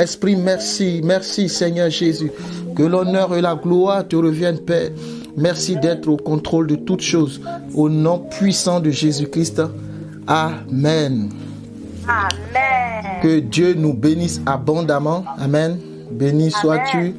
Esprit, merci. Merci, Seigneur Jésus. Que l'honneur et la gloire te reviennent, Père. Merci d'être au contrôle de toutes choses. Au nom puissant de Jésus-Christ. Amen. Amen. Que Dieu nous bénisse abondamment. Amen. Béni sois-tu,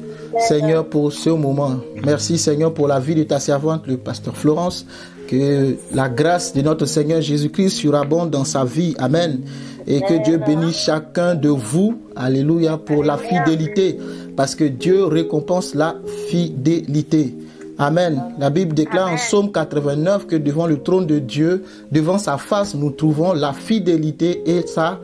Seigneur, pour ce moment. Merci, Seigneur, pour la vie de ta servante, le pasteur Florence. Que la grâce de notre Seigneur Jésus-Christ surabonde dans sa vie. Amen. Et que Dieu bénisse chacun de vous. Alléluia, pour la fidélité. Parce que Dieu récompense la fidélité. Amen. La Bible déclare en Psaume 89 que devant le trône de Dieu, devant sa face, nous trouvons la fidélité et sa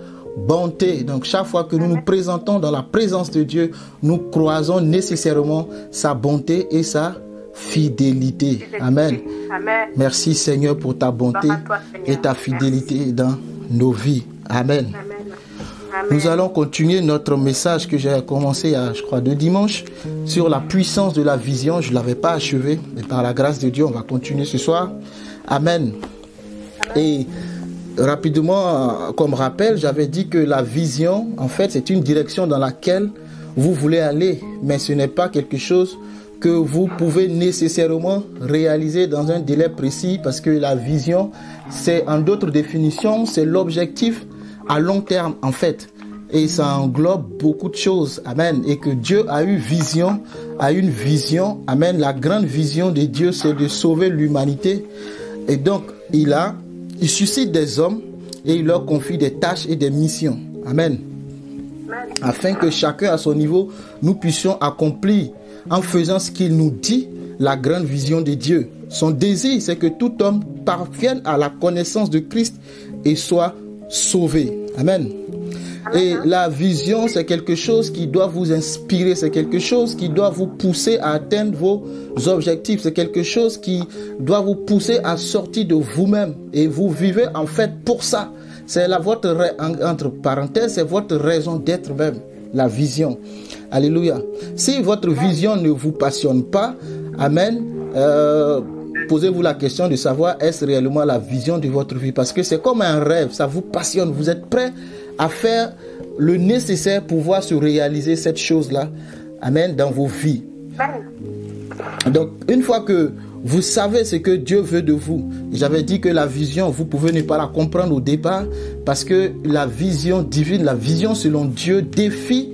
bonté. Donc chaque fois que nous nous présentons dans la présence de Dieu, nous croisons nécessairement sa bonté et sa fidélité. Amen. Amen. Merci Seigneur pour ta bonté et ta fidélité dans nos vies. Amen. Amen. Nous allons continuer notre message que j'ai commencé je crois 2 dimanches sur la puissance de la vision. Je ne l'avais pas achevé, mais par la grâce de Dieu, on va continuer ce soir. Amen. Et rapidement, comme rappel, j'avais dit que la vision, en fait, c'est une direction dans laquelle vous voulez aller, mais ce n'est pas quelque chose que vous pouvez nécessairement réaliser dans un délai précis, parce que la vision, c'est en d'autres définitions, c'est l'objectif à long terme en fait, et ça englobe beaucoup de choses. Amen. Et que Dieu a une vision. Amen. La grande vision de Dieu, c'est de sauver l'humanité. Et donc il suscite des hommes et il leur confie des tâches et des missions. Amen. Afin que chacun à son niveau, nous puissions accomplir en faisant ce qu'il nous dit, la grande vision de Dieu. Son désir, c'est que tout homme parvienne à la connaissance de Christ et soit sauvé. Amen. Et la vision, c'est quelque chose qui doit vous inspirer, c'est quelque chose qui doit vous pousser à atteindre vos objectifs, c'est quelque chose qui doit vous pousser à sortir de vous-même. Et vous vivez en fait pour ça. C'est entre parenthèses, c'est votre raison d'être même, la vision. Alléluia. Si votre vision ne vous passionne pas, amen, posez-vous la question de savoir est-ce réellement la vision de votre vie, parce que c'est comme un rêve, ça vous passionne, vous êtes prêt à faire le nécessaire pour pouvoir se réaliser cette chose-là, amen, dans vos vies. Donc une fois que vous savez ce que Dieu veut de vous, j'avais dit que la vision, vous pouvez ne pas la comprendre au départ, parce que la vision divine, la vision selon Dieu défie,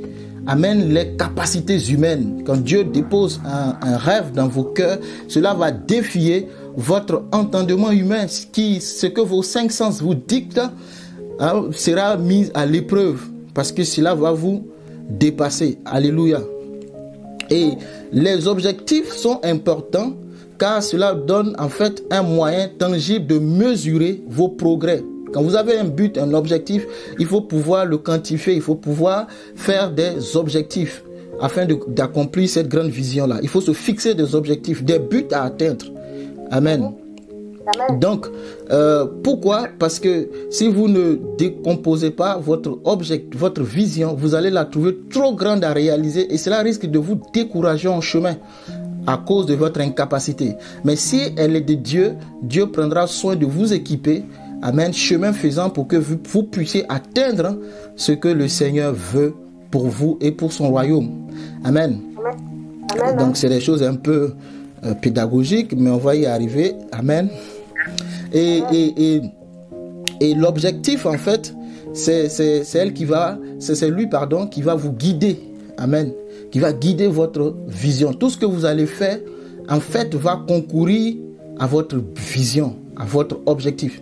amen, les capacités humaines. Quand Dieu dépose un rêve dans vos cœurs, cela va défier votre entendement humain. Ce que vos 5 sens vous dictent sera mis à l'épreuve, parce que cela va vous dépasser. Alléluia. Et les objectifs sont importants, car cela donne en fait un moyen tangible de mesurer vos progrès. Quand vous avez un but, un objectif, il faut pouvoir le quantifier, il faut pouvoir faire des objectifs afin d'accomplir cette grande vision-là. Il faut se fixer des objectifs, des buts à atteindre. Amen. Donc, pourquoi? Parce que si vous ne décomposez pas votre vision, vous allez la trouver trop grande à réaliser et cela risque de vous décourager en chemin à cause de votre incapacité. Mais si elle est de Dieu, Dieu prendra soin de vous équiper. Amen, chemin faisant, pour que vous puissiez atteindre ce que le Seigneur veut pour vous et pour son royaume. Amen. Amen. Donc c'est des choses un peu pédagogiques, mais on va y arriver. Amen. Et l'objectif en fait, c'est lui qui va vous guider. Amen. Qui va guider votre vision. Tout ce que vous allez faire en fait va concourir à votre vision, à votre objectif.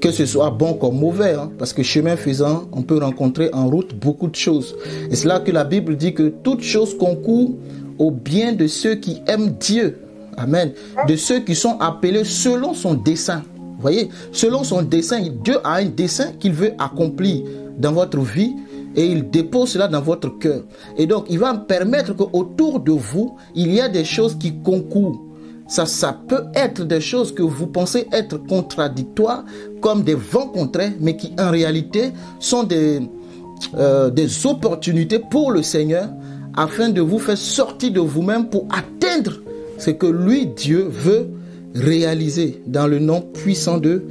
Que ce soit bon comme mauvais, parce que chemin faisant, on peut rencontrer en route beaucoup de choses. Et c'est là que la Bible dit que toute chose concourt au bien de ceux qui aiment Dieu. Amen. De ceux qui sont appelés selon son dessein. Vous voyez, selon son dessein, Dieu a un dessein qu'il veut accomplir dans votre vie et il dépose cela dans votre cœur. Et donc, il va permettre qu'autour de vous, il y a des choses qui concourent. Ça peut être des choses que vous pensez être contradictoires, comme des vents contraires, mais qui en réalité sont des opportunités pour le Seigneur, afin de vous faire sortir de vous-même pour atteindre ce que lui, Dieu, veut réaliser dans le nom puissant de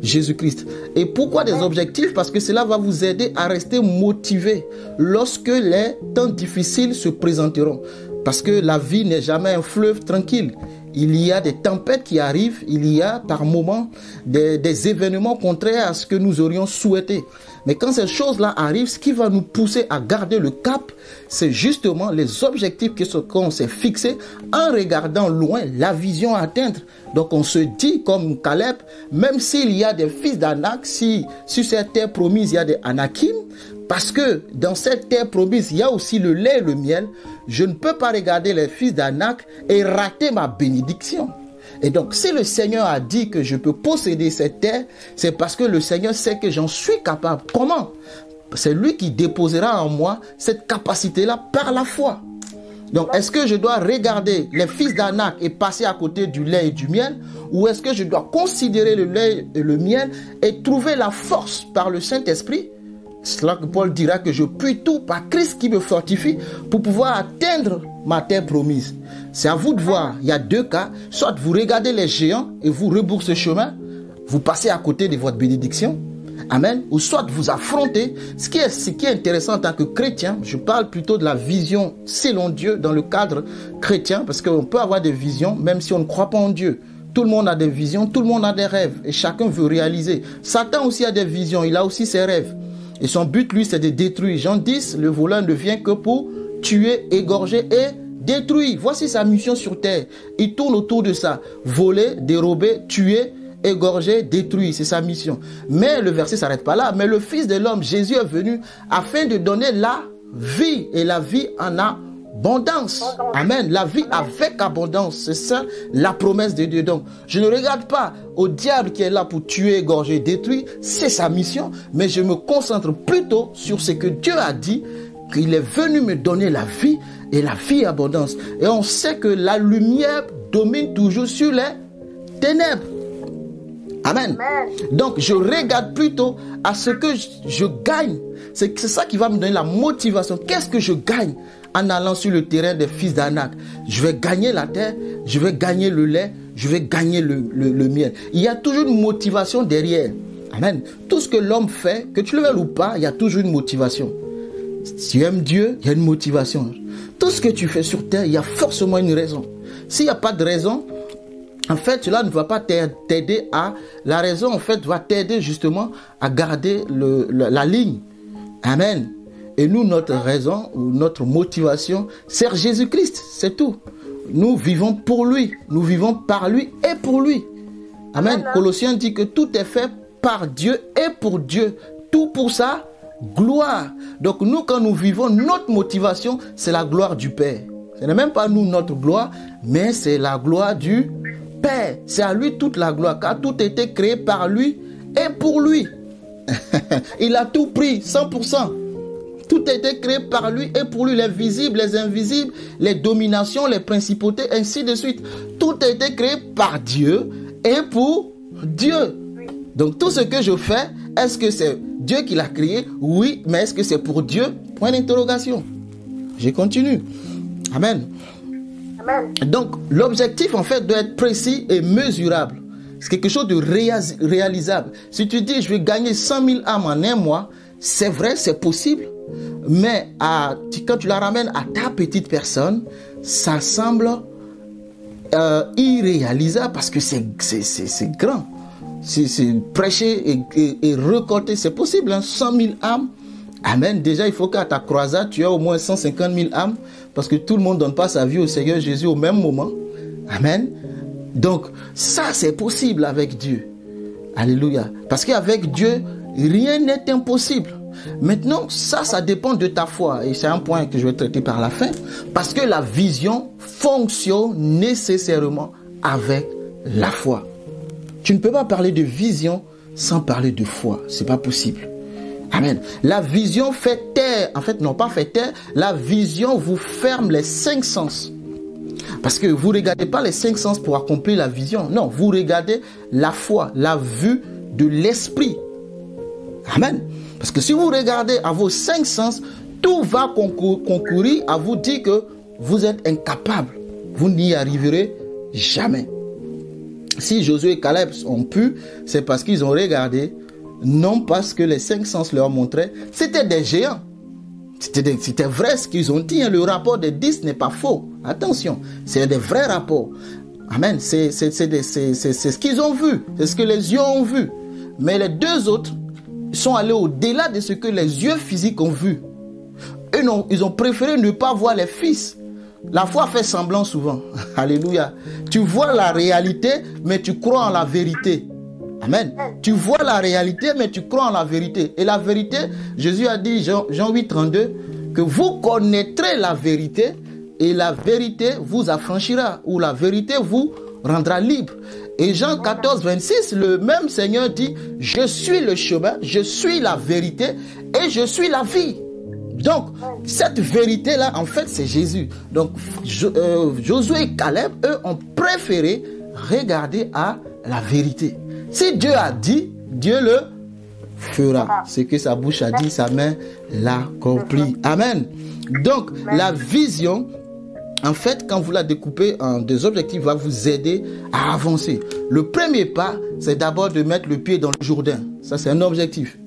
Jésus-Christ. Et pourquoi des objectifs? Parce que cela va vous aider à rester motivé lorsque les temps difficiles se présenteront. Parce que la vie n'est jamais un fleuve tranquille. Il y a des tempêtes qui arrivent, il y a par moments des événements contraires à ce que nous aurions souhaité. Mais quand ces choses-là arrivent, ce qui va nous pousser à garder le cap, c'est justement les objectifs qu'on s'est fixés en regardant loin la vision à atteindre. Donc on se dit comme Caleb, même s'il y a des fils d'Anak, si sur cette terre promise il y a des Anakim, parce que dans cette terre promise il y a aussi le lait et le miel, je ne peux pas regarder les fils d'Anak et rater ma bénédiction. Et donc, si le Seigneur a dit que je peux posséder cette terre, c'est parce que le Seigneur sait que j'en suis capable. Comment? C'est lui qui déposera en moi cette capacité-là par la foi. Donc, est-ce que je dois regarder les fils d'Anak et passer à côté du lait et du miel? Ou est-ce que je dois considérer le lait et le miel et trouver la force par le Saint-Esprit? C'est là que Paul dira que je puis tout par Christ qui me fortifie pour pouvoir atteindre ma terre promise. C'est à vous de voir. Il y a deux cas. Soit vous regardez les géants et vous rebroussez chemin, vous passez à côté de votre bénédiction. Amen. Ou soit vous affrontez. Ce qui est intéressant en tant que chrétien, je parle plutôt de la vision selon Dieu dans le cadre chrétien, parce qu'on peut avoir des visions même si on ne croit pas en Dieu. Tout le monde a des visions, tout le monde a des rêves et chacun veut réaliser. Satan aussi a des visions, il a aussi ses rêves. Et son but, lui, c'est de détruire. Jean 10, le voleur ne vient que pour tuer, égorger et détruire. Voici sa mission sur terre. Il tourne autour de ça. Voler, dérober, tuer, égorger, détruire. C'est sa mission. Mais le verset ne s'arrête pas là. Mais le Fils de l'homme, Jésus, est venu afin de donner la vie. Et la vie en abondance. Amen. La vie avec abondance. C'est ça la promesse de Dieu. Donc, je ne regarde pas au diable qui est là pour tuer, égorger, détruire. C'est sa mission. Mais je me concentre plutôt sur ce que Dieu a dit, qu'il est venu me donner la vie et la vie abondance. Et on sait que la lumière domine toujours sur les ténèbres. Amen. Donc, je regarde plutôt à ce que je gagne. C'est ça qui va me donner la motivation. Qu'est-ce que je gagne en allant sur le terrain des fils d'Anak? Je vais gagner la terre, je vais gagner le lait, je vais gagner le miel. Il y a toujours une motivation derrière. Amen. Tout ce que l'homme fait, que tu le veuilles ou pas, il y a toujours une motivation. Si tu aimes Dieu, il y a une motivation. Tout ce que tu fais sur terre, il y a forcément une raison. S'il n'y a pas de raison, en fait, cela ne va pas t'aider à... La raison, en fait, va t'aider justement à garder la ligne. Amen. Et nous, notre raison ou notre motivation, c'est Jésus-Christ. C'est tout. Nous vivons pour lui. Nous vivons par lui et pour lui. Amen. Colossiens dit que tout est fait par Dieu et pour Dieu. Tout pour ça. Gloire. Donc nous, quand nous vivons, notre motivation, c'est la gloire du Père. Ce n'est même pas nous notre gloire, mais c'est la gloire du Père. C'est à lui toute la gloire, car tout a été créé par lui et pour lui. Il a tout pris, 100%. Tout a été créé par lui et pour lui, les visibles, les invisibles, les dominations, les principautés, ainsi de suite. Tout a été créé par Dieu et pour Dieu. Donc tout ce que je fais, est-ce que c'est Dieu qui l'a créé? Oui, mais est-ce que c'est pour Dieu? Point d'interrogation. Je continue. Amen. Amen. Donc l'objectif en fait doit être précis et mesurable. C'est quelque chose de réalisable. Si tu dis je vais gagner 100 000 âmes en un mois, c'est vrai, c'est possible. Mais quand tu la ramènes à ta petite personne, ça semble irréalisable parce que c'est grand. C'est prêcher et récolter, c'est possible, hein, 100 000 âmes. Amen. Déjà, il faut qu'à ta croisade, tu aies au moins 150 000 âmes parce que tout le monde ne donne pas sa vie au Seigneur Jésus au même moment. Amen. Donc, ça, c'est possible avec Dieu. Alléluia. Parce qu'avec Dieu, rien n'est impossible. Maintenant, ça dépend de ta foi. Et c'est un point que je vais traiter par la fin. Parce que la vision fonctionne nécessairement avec la foi. Tu ne peux pas parler de vision sans parler de foi. C'est pas possible. Amen. La vision fait taire. En fait, non pas fait taire. La vision vous ferme les 5 sens. Parce que vous ne regardez pas les 5 sens pour accomplir la vision. Non, vous regardez la foi, la vue de l'esprit. Amen. Parce que si vous regardez à vos 5 sens, tout va concourir à vous dire que vous êtes incapable. Vous n'y arriverez jamais. Si Josué et Caleb ont pu, c'est parce qu'ils ont regardé, non parce que les 5 sens leur montraient, c'était des géants. C'était vrai ce qu'ils ont dit. Le rapport des 10 n'est pas faux. Attention, c'est des vrais rapports. Amen. C'est ce qu'ils ont vu. C'est ce que les yeux ont vu. Mais les 2 autres sont allés au-delà de ce que les yeux physiques ont vu. Ils ont préféré ne pas voir les fils. La foi fait semblant souvent. Alléluia. Tu vois la réalité, mais tu crois en la vérité. Amen. Tu vois la réalité, mais tu crois en la vérité. Et la vérité, Jésus a dit, Jean 8, 32, que vous connaîtrez la vérité et la vérité vous affranchira, ou la vérité vous rendra libre. Et Jean 14, 26, le même Seigneur dit, je suis le chemin, je suis la vérité et je suis la vie. Donc, cette vérité-là, en fait, c'est Jésus. Donc, Josué et Caleb, eux, ont préféré regarder à la vérité. Si Dieu a dit, Dieu le fera. Ce que sa bouche a dit, sa main l'accomplit. Amen. Donc, la vision, en fait, quand vous la découpez en 2 objectifs, va vous aider à avancer. Le premier pas, c'est d'abord de mettre le pied dans le Jourdain. Ça, c'est un objectif.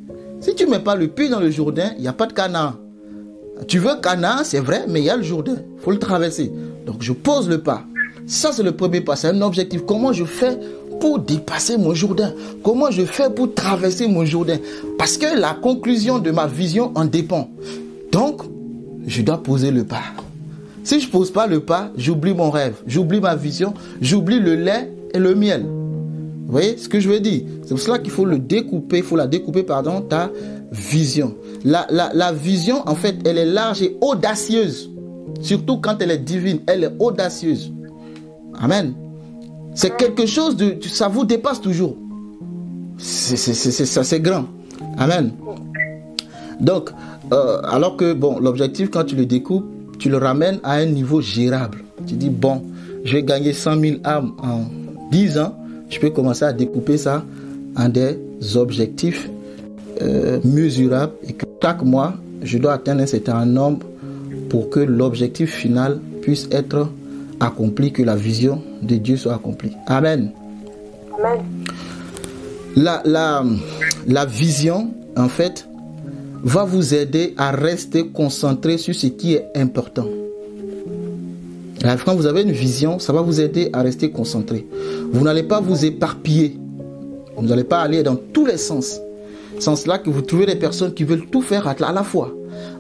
Si tu ne mets pas le pied dans le Jourdain, il n'y a pas de Canaan. Tu veux Canaan, c'est vrai, mais il y a le Jourdain. Il faut le traverser. Donc, je pose le pas. Ça, c'est le premier pas. C'est un objectif. Comment je fais pour dépasser mon Jourdain? Comment je fais pour traverser mon Jourdain? Parce que la conclusion de ma vision en dépend. Donc, je dois poser le pas. Si je ne pose pas le pas, j'oublie mon rêve, j'oublie ma vision, j'oublie le lait et le miel. Vous voyez ce que je veux dire? C'est pour cela qu'il faut le découper, ta vision. La vision, en fait, elle est large et audacieuse. Surtout quand elle est divine, elle est audacieuse. Amen. C'est quelque chose de... Ça vous dépasse toujours. C'est grand. Amen. Donc, alors que, bon, l'objectif, quand tu le découpes, tu le ramènes à un niveau gérable. Tu dis, bon, je vais gagner 100 000 âmes en 10 ans. Je peux commencer à découper ça en des objectifs mesurables. Et que chaque mois, je dois atteindre un certain nombre pour que l'objectif final puisse être accompli, que la vision de Dieu soit accomplie. Amen. Amen. La vision, en fait, va vous aider à rester concentré sur ce qui est important. Quand vous avez une vision, ça va vous aider à rester concentré. Vous n'allez pas vous éparpiller. Vous n'allez pas aller dans tous les sens. Sens là que vous trouvez des personnes qui veulent tout faire à la fois.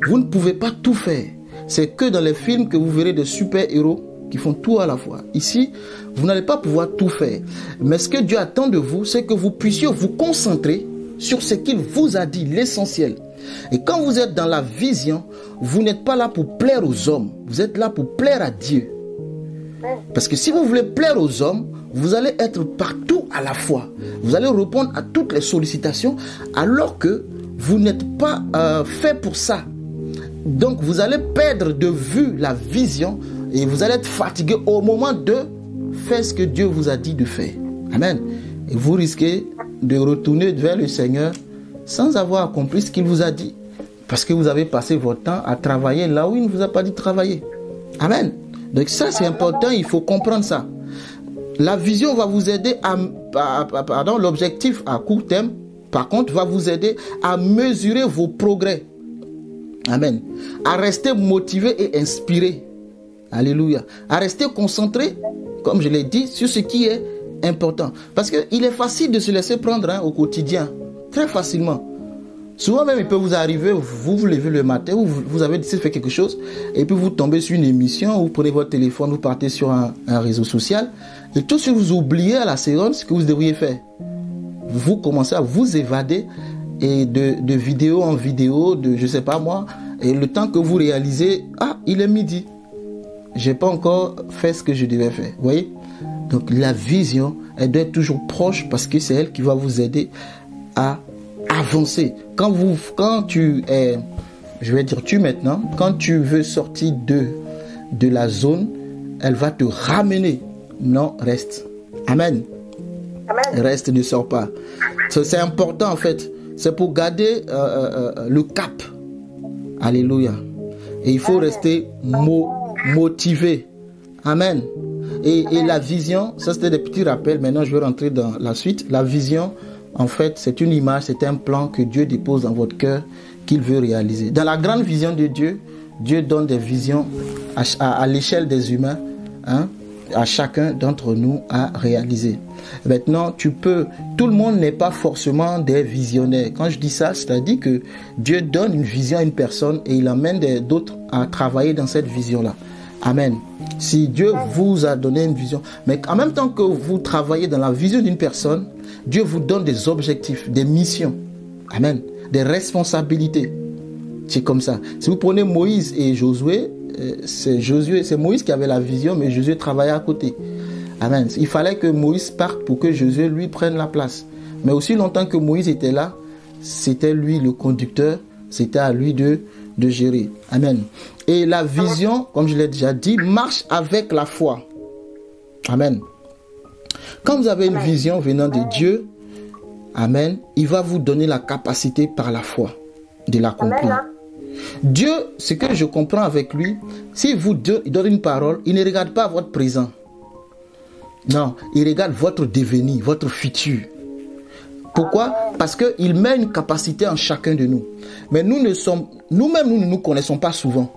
Vous ne pouvez pas tout faire. C'est que dans les films que vous verrez des super-héros qui font tout à la fois. Ici, vous n'allez pas pouvoir tout faire. Mais ce que Dieu attend de vous, c'est que vous puissiez vous concentrer sur ce qu'il vous a dit, l'essentiel. Et quand vous êtes dans la vision, vous n'êtes pas là pour plaire aux hommes. Vous êtes là pour plaire à Dieu. Parce que si vous voulez plaire aux hommes, vous allez être partout à la fois. Vous allez répondre à toutes les sollicitations alors que vous n'êtes pas fait pour ça. Donc vous allez perdre de vue la vision et vous allez être fatigué au moment de faire ce que Dieu vous a dit de faire. Amen. Et vous risquez de retourner vers le Seigneur sans avoir accompli ce qu'il vous a dit. Parce que vous avez passé votre temps à travailler là où il ne vous a pas dit de travailler. Amen. Donc ça c'est important, il faut comprendre ça. La vision va vous aider l'objectif à court terme, par contre, va vous aider à mesurer vos progrès. Amen. À rester motivé et inspiré. Alléluia. À rester concentré, comme je l'ai dit, sur ce qui est important. Parce qu'il est facile de se laisser prendre au quotidien. Très facilement. Souvent même, il peut vous arriver, vous vous levez le matin, vous avez décidé de faire quelque chose, et puis vous tombez sur une émission, vous prenez votre téléphone, vous partez sur un réseau social, et tout ce que vous oubliez à la seconde, ce que vous devriez faire. Vous commencez à vous évader, et de vidéo en vidéo, de je sais pas moi, et le temps que vous réalisez, il est midi. J'ai pas encore fait ce que je devais faire. Vous voyez? Donc la vision, elle doit être toujours proche parce que c'est elle qui va vous aider à avancer. Quand tu veux sortir de la zone, elle va te ramener. Non, reste. Amen. Amen. Reste, ne sors pas. C'est important en fait. C'est pour garder le cap. Alléluia. Et il faut rester motivé. Amen. Et la vision, ça c'était des petits rappels. Maintenant, je vais rentrer dans la suite. La vision, en fait, c'est une image, c'est un plan que Dieu dépose dans votre cœur qu'il veut réaliser. Dans la grande vision de Dieu, Dieu donne des visions à l'échelle des humains, hein, à chacun d'entre nous à réaliser. Maintenant, tout le monde n'est pas forcément des visionnaires. Quand je dis ça, c'est-à-dire que Dieu donne une vision à une personne et il amène d'autres à travailler dans cette vision-là. Amen. Si Dieu vous a donné une vision, mais en même temps que vous travaillez dans la vision d'une personne, Dieu vous donne des objectifs, des missions. Amen. Des responsabilités. C'est comme ça. Si vous prenez Moïse et Josué, c'est Moïse qui avait la vision, mais Josué travaillait à côté. Amen. Il fallait que Moïse parte pour que Josué lui prenne la place. Mais aussi longtemps que Moïse était là, c'était lui le conducteur, c'était à lui de gérer. Amen. Et la vision, comme je l'ai déjà dit, marche avec la foi. Amen. Quand vous avez une vision venant de Dieu, amen, il va vous donner la capacité par la foi de l'accomplir. Dieu, ce que je comprends avec lui, si vous il donne une parole, il ne regarde pas votre présent. Non, il regarde votre devenir, votre futur. Pourquoi? Parce qu'il met une capacité en chacun de nous. Mais nous-mêmes, nous ne nous connaissons pas souvent.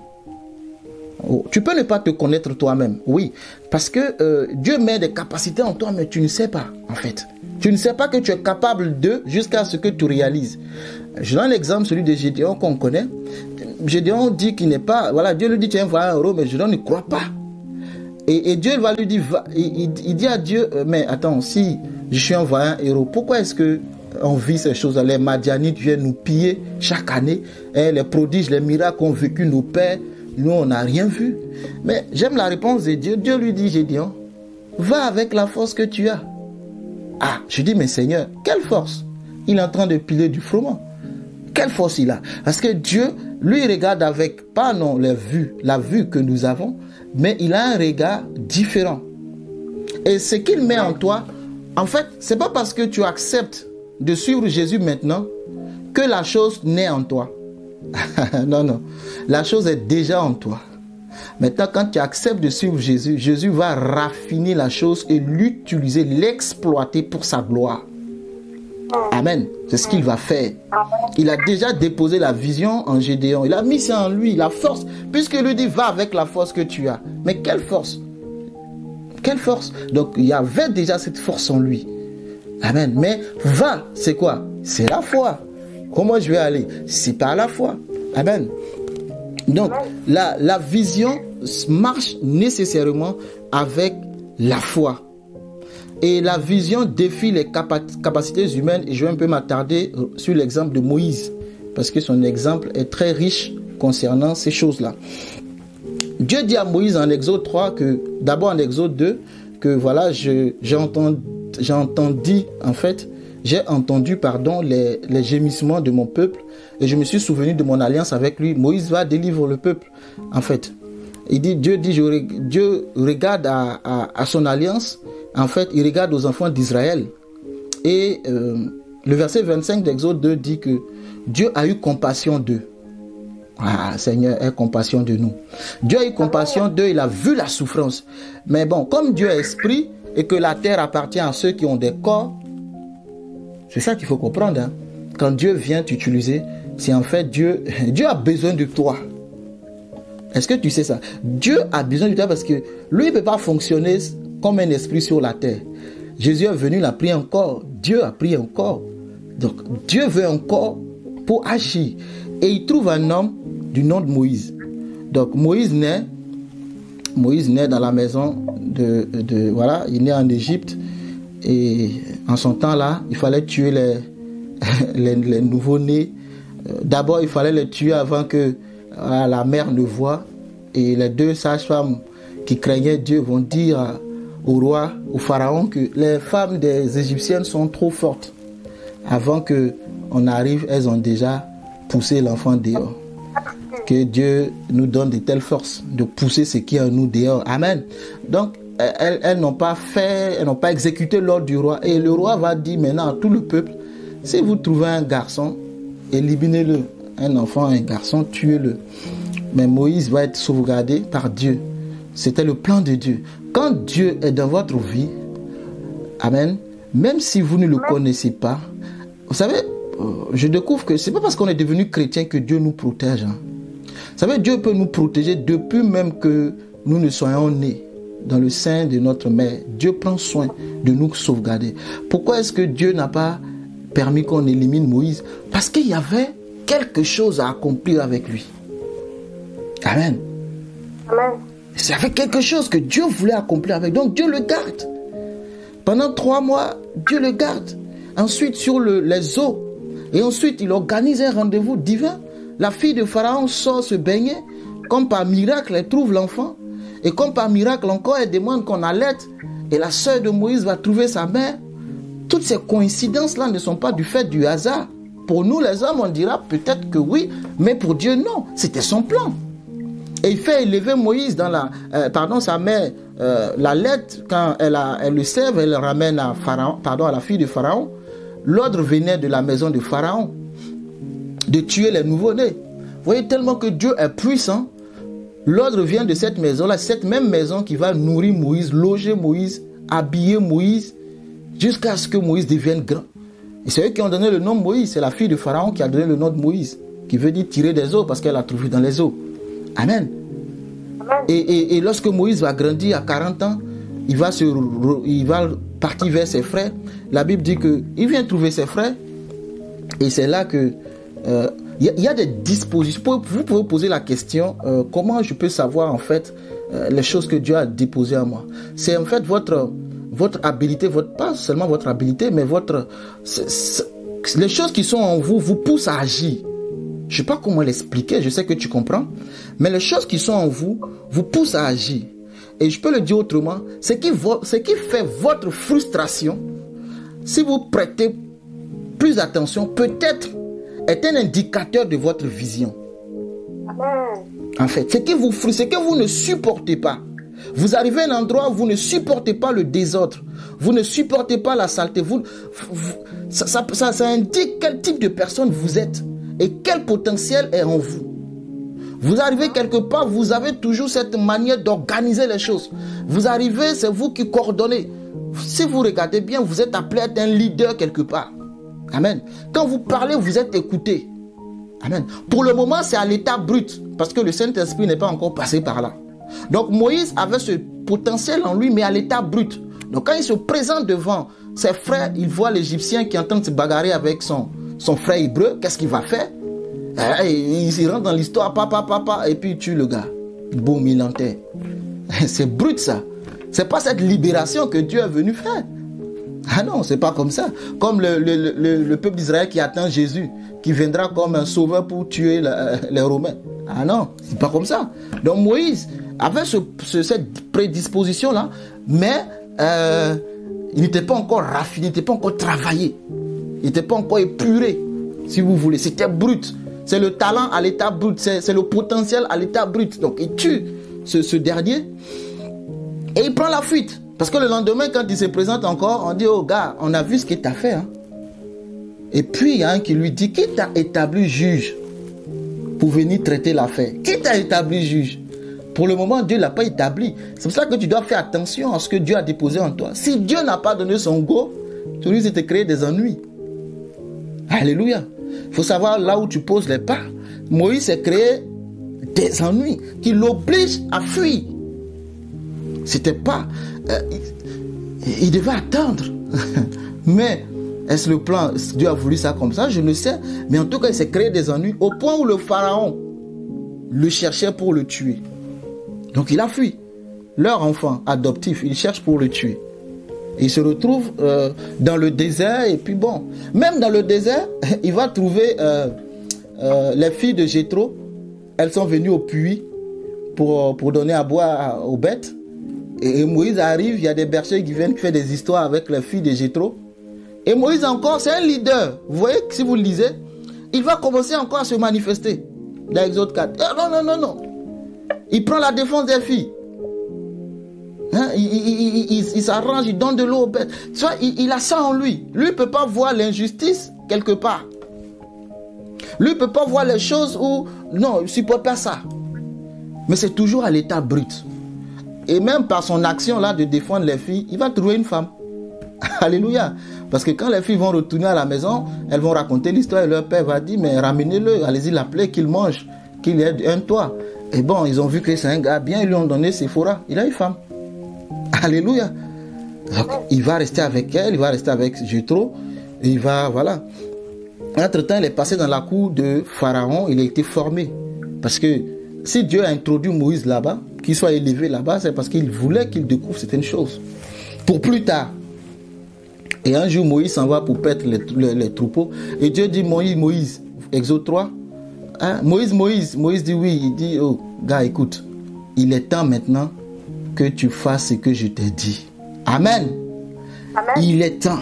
Oh, tu peux ne pas te connaître toi-même, oui. Parce que Dieu met des capacités en toi, mais tu ne sais pas, en fait. Tu ne sais pas que tu es capable de jusqu'à ce que tu réalises. Je donne l'exemple, celui de Gédéon qu'on connaît. Gédéon dit qu'il n'est pas... Voilà, Dieu lui dit, tu es un vaillant héros, mais Gédéon ne croit pas. Et Dieu va lui dire... Il dit à Dieu, mais attends, si je suis un vaillant héros, pourquoi est-ce que on vit ces choses-là? Les Madianites viennent nous piller chaque année. Les prodiges, les miracles qu'ont vécu nos pères, nous, on n'a rien vu. Mais j'aime la réponse de Dieu. Dieu lui dit, Gédéon, va avec la force que tu as. Ah, je dis, mais Seigneur, quelle force? Il est en train de piler du froment. Quelle force il a? Parce que Dieu, lui, regarde avec, pas non, la vue que nous avons, mais il a un regard différent. Et ce qu'il met en toi, en fait, c'est pas parce que tu acceptes de suivre Jésus maintenant que la chose naît en toi. Non, non. La chose est déjà en toi. Maintenant, quand tu acceptes de suivre Jésus, Jésus va raffiner la chose et l'utiliser, l'exploiter pour sa gloire. Amen. C'est ce qu'il va faire. Il a déjà déposé la vision en Gédéon. Il a mis ça en lui, la force. Puisqu'il lui dit, va avec la force que tu as. Mais quelle force? Quelle force? Donc, il y avait déjà cette force en lui. Amen. Mais va, c'est quoi? C'est la foi. Comment je vais aller? C'est par la foi. Amen. Donc, la vision marche nécessairement avec la foi. Et la vision défie les capacités humaines. Et je vais un peu m'attarder sur l'exemple de Moïse. Parce que son exemple est très riche concernant ces choses-là. Dieu dit à Moïse en Exode 3 que, d'abord en Exode 2, que voilà, j'ai entendu les gémissements de mon peuple et je me suis souvenu de mon alliance avec lui. Moïse va délivrer le peuple, en fait. Dieu regarde à son alliance. En fait, il regarde aux enfants d'Israël. Et le verset 25 d'Exode 2 dit que Dieu a eu compassion d'eux. Ah, Seigneur, aie compassion de nous. Dieu a eu compassion d'eux, il a vu la souffrance. Mais bon, comme Dieu est esprit et que la terre appartient à ceux qui ont des corps, c'est ça qu'il faut comprendre. Hein. Quand Dieu vient t'utiliser, c'est en fait Dieu a besoin de toi. Est-ce que tu sais ça? Dieu a besoin de toi parce que lui, il ne peut pas fonctionner comme un esprit sur la terre. Jésus est venu, il a pris un corps. Dieu a pris un corps. Donc, Dieu veut un corps pour agir. Et il trouve un homme du nom de Moïse. Donc, Moïse naît dans la maison voilà, il naît en Égypte. Et en son temps-là, il fallait tuer les nouveaux-nés. D'abord, il fallait les tuer avant que la mère ne voie. Et les deux sages-femmes qui craignaient Dieu vont dire au roi, au pharaon, que les femmes des Égyptiennes sont trop fortes. Avant qu'on arrive, elles ont déjà poussé l'enfant dehors. Que Dieu nous donne de telles forces de pousser ce qui est en nous dehors. Amen. Donc, elles n'ont pas exécuté l'ordre du roi. Et le roi va dire maintenant à tout le peuple, si vous trouvez un garçon, éliminez-le. Un enfant, un garçon, tuez-le. Mais Moïse va être sauvegardé par Dieu. C'était le plan de Dieu. Quand Dieu est dans votre vie, amen, même si vous ne le connaissez pas, vous savez, je découvre que c'est pas parce qu'on est devenu chrétien que Dieu nous protège. Hein. Vous savez, Dieu peut nous protéger depuis même que nous ne soyons nés dans le sein de notre mère. Dieu prend soin de nous sauvegarder. Pourquoi est-ce que Dieu n'a pas permis qu'on élimine Moïse? Parce qu'il y avait quelque chose à accomplir avec lui. Amen. Amen. Il y avait quelque chose que Dieu voulait accomplir avec. Donc Dieu le garde. Pendant 3 mois, Dieu le garde. Ensuite, sur les eaux. Et ensuite, il organise un rendez-vous divin. La fille de Pharaon sort se baigner. Comme par miracle, elle trouve l'enfant. Et comme par miracle encore, elle demande qu'on allaite. Et la sœur de Moïse va trouver sa mère. Toutes ces coïncidences-là ne sont pas du fait du hasard. Pour nous, les hommes, on dira peut-être que oui. Mais pour Dieu, non. C'était son plan. Et il fait élever Moïse dans sa mère, la lettre, quand elle le sève, elle le ramène à Pharaon, à la fille de Pharaon. L'ordre venait de la maison de Pharaon de tuer les nouveau-nés. Vous voyez, tellement que Dieu est puissant, l'ordre vient de cette maison-là, cette même maison qui va nourrir Moïse, loger Moïse, habiller Moïse, jusqu'à ce que Moïse devienne grand. Et c'est eux qui ont donné le nom de Moïse. C'est la fille de Pharaon qui a donné le nom de Moïse, qui veut dire tirer des eaux, parce qu'elle a trouvé dans les eaux. Amen. Et lorsque Moïse va grandir à 40 ans, il va partir vers ses frères. La Bible dit qu'il vient trouver ses frères. Et c'est là que y a des dispositions. Vous pouvez poser la question, comment je peux savoir en fait les choses que Dieu a déposées en moi. C'est en fait votre habilité, pas seulement votre habilité, mais les choses qui sont en vous vous poussent à agir. Je ne sais pas comment l'expliquer, je sais que tu comprends. Mais les choses qui sont en vous vous poussent à agir. Et je peux le dire autrement, ce qui fait votre frustration, si vous prêtez plus attention, peut-être est un indicateur de votre vision. Amen. En fait, ce qui vous frustre, ce que vous ne supportez pas. Vous arrivez à un endroit où vous ne supportez pas le désordre. Vous ne supportez pas la saleté. Ça indique quel type de personne vous êtes. Et quel potentiel est en vous. Vous arrivez quelque part, vous avez toujours cette manière d'organiser les choses. Vous arrivez, c'est vous qui coordonnez. Si vous regardez bien, vous êtes appelé à être un leader quelque part. Amen. Quand vous parlez, vous êtes écouté. Amen. Pour le moment, c'est à l'état brut, parce que le Saint-Esprit n'est pas encore passé par là. Donc Moïse avait ce potentiel en lui, mais à l'état brut. Donc quand il se présente devant ses frères, il voit l'Égyptien qui est en train de se bagarrer avec son frère hébreu. Qu'est-ce qu'il va faire? Il rentre dans l'histoire, papa, et puis il tue le gars. Boum, il enterre. C'est brut ça. C'est pas cette libération que Dieu est venu faire. Ah non, c'est pas comme ça. Comme le peuple d'Israël qui attend Jésus, qui viendra comme un sauveur pour tuer les Romains. Ah non, c'est pas comme ça. Donc Moïse avait cette prédisposition-là, mais il n'était pas encore raffiné, il n'était pas encore travaillé. Il n'était pas encore épuré, si vous voulez. C'était brut. C'est le talent à l'état brut. C'est le potentiel à l'état brut. Donc il tue ce dernier et il prend la fuite. Parce que le lendemain, quand il se présente encore, on dit, oh gars, on a vu ce qu'il t'a fait. Hein. Et puis il y a un qui lui dit, qui t'a établi juge pour venir traiter l'affaire? Qui t'a établi juge? Pour le moment, Dieu ne l'a pas établi. C'est pour ça que tu dois faire attention à ce que Dieu a déposé en toi. Si Dieu n'a pas donné son go, tu risques de te créer des ennuis. Alléluia. Il faut savoir là où tu poses les pas. Moïse s'est créé des ennuis qui l'obligent à fuir. C'était pas... il devait attendre. Mais est-ce le plan? Dieu a voulu ça comme ça? Je ne sais. Mais en tout cas, il s'est créé des ennuis au point où le pharaon le cherchait pour le tuer. Donc il a fui. Leur enfant adoptif, il cherche pour le tuer. Il se retrouve dans le désert. Et puis bon, même dans le désert, il va trouver les filles de Jéthro. Elles sont venues au puits pour donner à boire aux bêtes. Et Moïse arrive, il y a des bergers qui viennent faire des histoires avec les filles de Jéthro. Et Moïse encore, c'est un leader. Vous voyez, si vous le lisez, il va commencer encore à se manifester. Dans Exode 4. Non. Il prend la défense des filles. Hein? Il s'arrange, il donne de l'eau aux bêtes. Soit il a ça en lui. Lui ne peut pas voir l'injustice quelque part. Lui ne peut pas voir les choses où... Non, il ne supporte pas ça. Mais c'est toujours à l'état brut. Et même par son action là de défendre les filles, il va trouver une femme. Alléluia. Parce que quand les filles vont retourner à la maison, elles vont raconter l'histoire et leur père va dire, mais ramenez-le, allez-y l'appeler, qu'il mange, qu'il ait un toit. Et bon, ils ont vu que c'est un gars bien, ils lui ont donné Sephora. Il a une femme. Alléluia. Donc, il va rester avec elle, il va rester avec Jéthro. Et il va, voilà. Entre-temps, il est passé dans la cour de Pharaon, il a été formé. Parce que si Dieu a introduit Moïse là-bas, qu'il soit élevé là-bas, c'est parce qu'il voulait qu'il découvre certaines choses. Pour plus tard. Et un jour, Moïse s'en va pour paître les troupeaux. Et Dieu dit, Moïse, Exode 3. Hein? Moïse dit oui. Il dit, oh, gars, écoute, il est temps maintenant que tu fasses ce que je t'ai dit. Amen. Amen. Il est temps.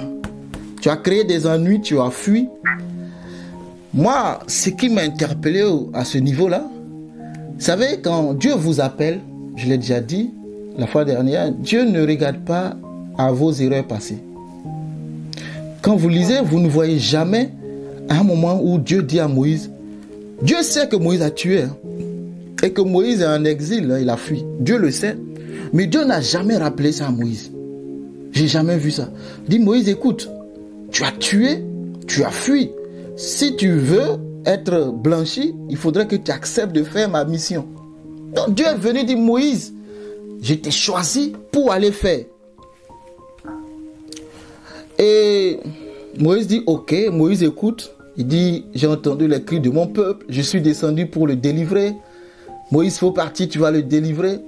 Tu as créé des ennuis, tu as fui. Moi, ce qui m'a interpellé à ce niveau-là, vous savez, quand Dieu vous appelle, je l'ai déjà dit la fois dernière, Dieu ne regarde pas à vos erreurs passées. Quand vous lisez, vous ne voyez jamais un moment où Dieu dit à Moïse, Dieu sait que Moïse a tué, hein, et que Moïse est en exil, hein, il a fui. Dieu le sait. Mais Dieu n'a jamais rappelé ça à Moïse. J'ai jamais vu ça. Il dit, Moïse, écoute, tu as tué, tu as fui. Si tu veux être blanchi, il faudrait que tu acceptes de faire ma mission. Donc Dieu est venu dire, Moïse, je t'ai choisi pour aller faire. Et Moïse dit, ok, Moïse écoute. Il dit, j'ai entendu les cris de mon peuple, je suis descendu pour le délivrer. Moïse, faut partir, tu vas le délivrer.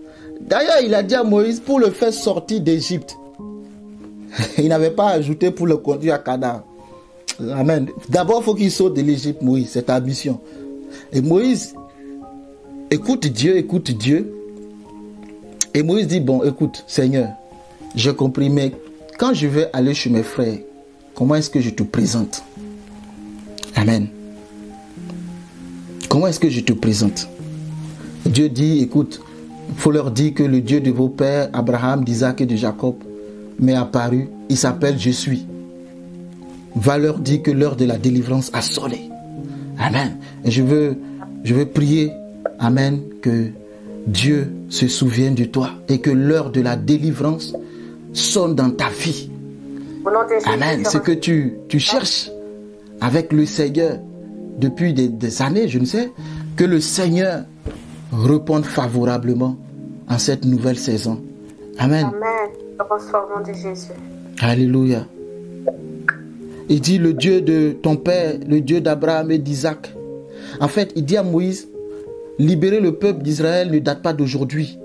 D'ailleurs, il a dit à Moïse pour le faire sortir d'Égypte. Il n'avait pas ajouté pour le conduire à Canaan. Amen. D'abord, il faut qu'il saute de l'Égypte, Moïse, c'est ta mission. Et Moïse, écoute Dieu. Et Moïse dit, bon, écoute, Seigneur, j'ai compris, mais quand je vais aller chez mes frères, comment est-ce que je te présente? Amen. Comment est-ce que je te présente? Dieu dit, écoute, il faut leur dire que le Dieu de vos pères, Abraham, d'Isaac et de Jacob, m'est apparu. Il s'appelle Je suis. Va leur dire que l'heure de la délivrance a sonné. Amen. Et je veux prier, amen, que Dieu se souvienne de toi et que l'heure de la délivrance sonne dans ta vie. Amen. Ce que tu cherches avec le Seigneur depuis des années, je ne sais, que le Seigneur réponde favorablement en cette nouvelle saison. Amen. Amen. Au nom de Jésus. Alléluia. Il dit le Dieu de ton père, le Dieu d'Abraham et d'Isaac. En fait, il dit à Moïse, libérer le peuple d'Israël ne date pas d'aujourd'hui.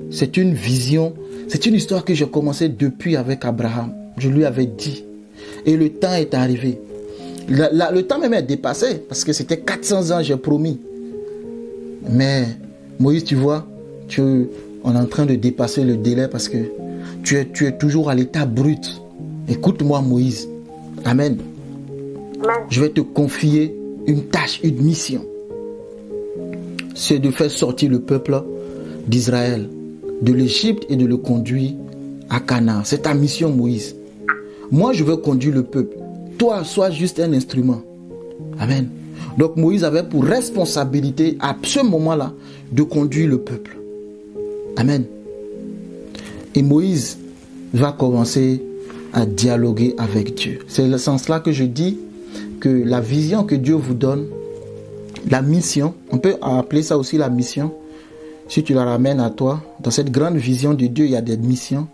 C'est une vision, c'est une histoire que j'ai commencé depuis avec Abraham. Je lui avais dit. Et le temps est arrivé. Le temps même est dépassé parce que c'était 400 ans, j'ai promis. Mais Moïse, tu vois, on est en train de dépasser le délai parce que tu es toujours à l'état brut. Écoute-moi, Moïse. Amen. Je vais te confier une tâche, une mission. C'est de faire sortir le peuple d'Israël de l'Égypte et de le conduire à Canaan. C'est ta mission, Moïse. Moi, je veux conduire le peuple. Toi, sois juste un instrument. Amen. Donc Moïse avait pour responsabilité à ce moment-là de conduire le peuple. Amen. Et Moïse va commencer à dialoguer avec Dieu. C'est le sens là que je dis que la vision que Dieu vous donne, la mission, on peut appeler ça aussi la mission, si tu la ramènes à toi, dans cette grande vision de Dieu, il y a des missions,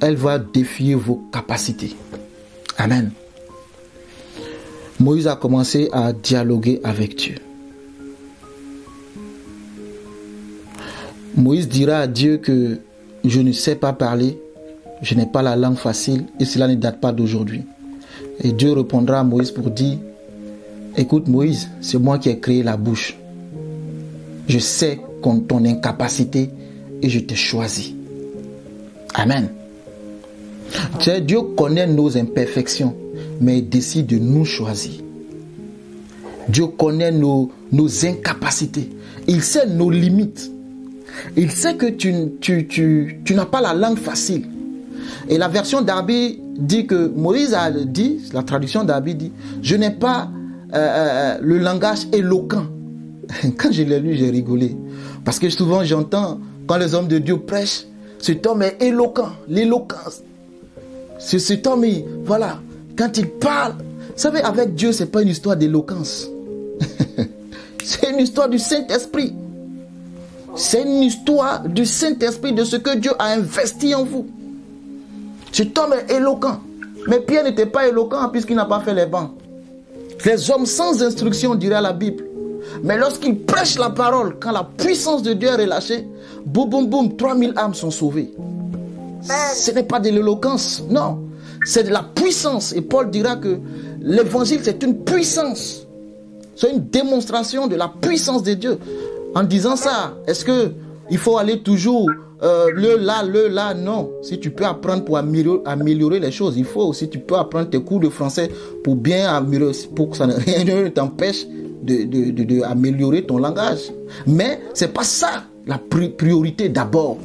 elle va défier vos capacités. Amen. Moïse a commencé à dialoguer avec Dieu. Moïse dira à Dieu que je ne sais pas parler, je n'ai pas la langue facile et cela ne date pas d'aujourd'hui. Et Dieu répondra à Moïse pour dire, écoute Moïse, c'est moi qui ai créé la bouche. Je sais ton incapacité et je t'ai choisi. Amen. Tu sais, Dieu connaît nos imperfections, mais il décide de nous choisir. Dieu connaît nos incapacités. Il sait nos limites. Il sait que tu n'as pas la langue facile. Et la version d'Arbi dit que Moïse a dit, la traduction d'Arbi dit, je n'ai pas le langage éloquent. Quand je l'ai lu, j'ai rigolé. Parce que souvent j'entends, quand les hommes de Dieu prêchent, cet homme est éloquent, l'éloquence. Cet homme, voilà, quand il parle, vous savez, avec Dieu, ce n'est pas une histoire d'éloquence. C'est une histoire du Saint-Esprit. C'est une histoire du Saint-Esprit, de ce que Dieu a investi en vous. Cet homme est éloquent. Mais Pierre n'était pas éloquent puisqu'il n'a pas fait les bancs. Les hommes sans instruction, dirait la Bible. Mais lorsqu'ils prêchent la parole, quand la puissance de Dieu est relâchée, boum, boum, boum, 3000 âmes sont sauvées. Ce n'est pas de l'éloquence, non. C'est de la puissance. Et Paul dira que l'évangile, c'est une puissance. C'est une démonstration de la puissance de Dieu. En disant ça, est-ce qu'il faut aller toujours le là, non. Si tu peux apprendre pour améliorer les choses, il faut. Si tu peux apprendre tes cours de français pour bien améliorer, pour que ça rien ne t'empêche d'améliorer ton langage. Mais ce n'est pas ça la priorité d'abord.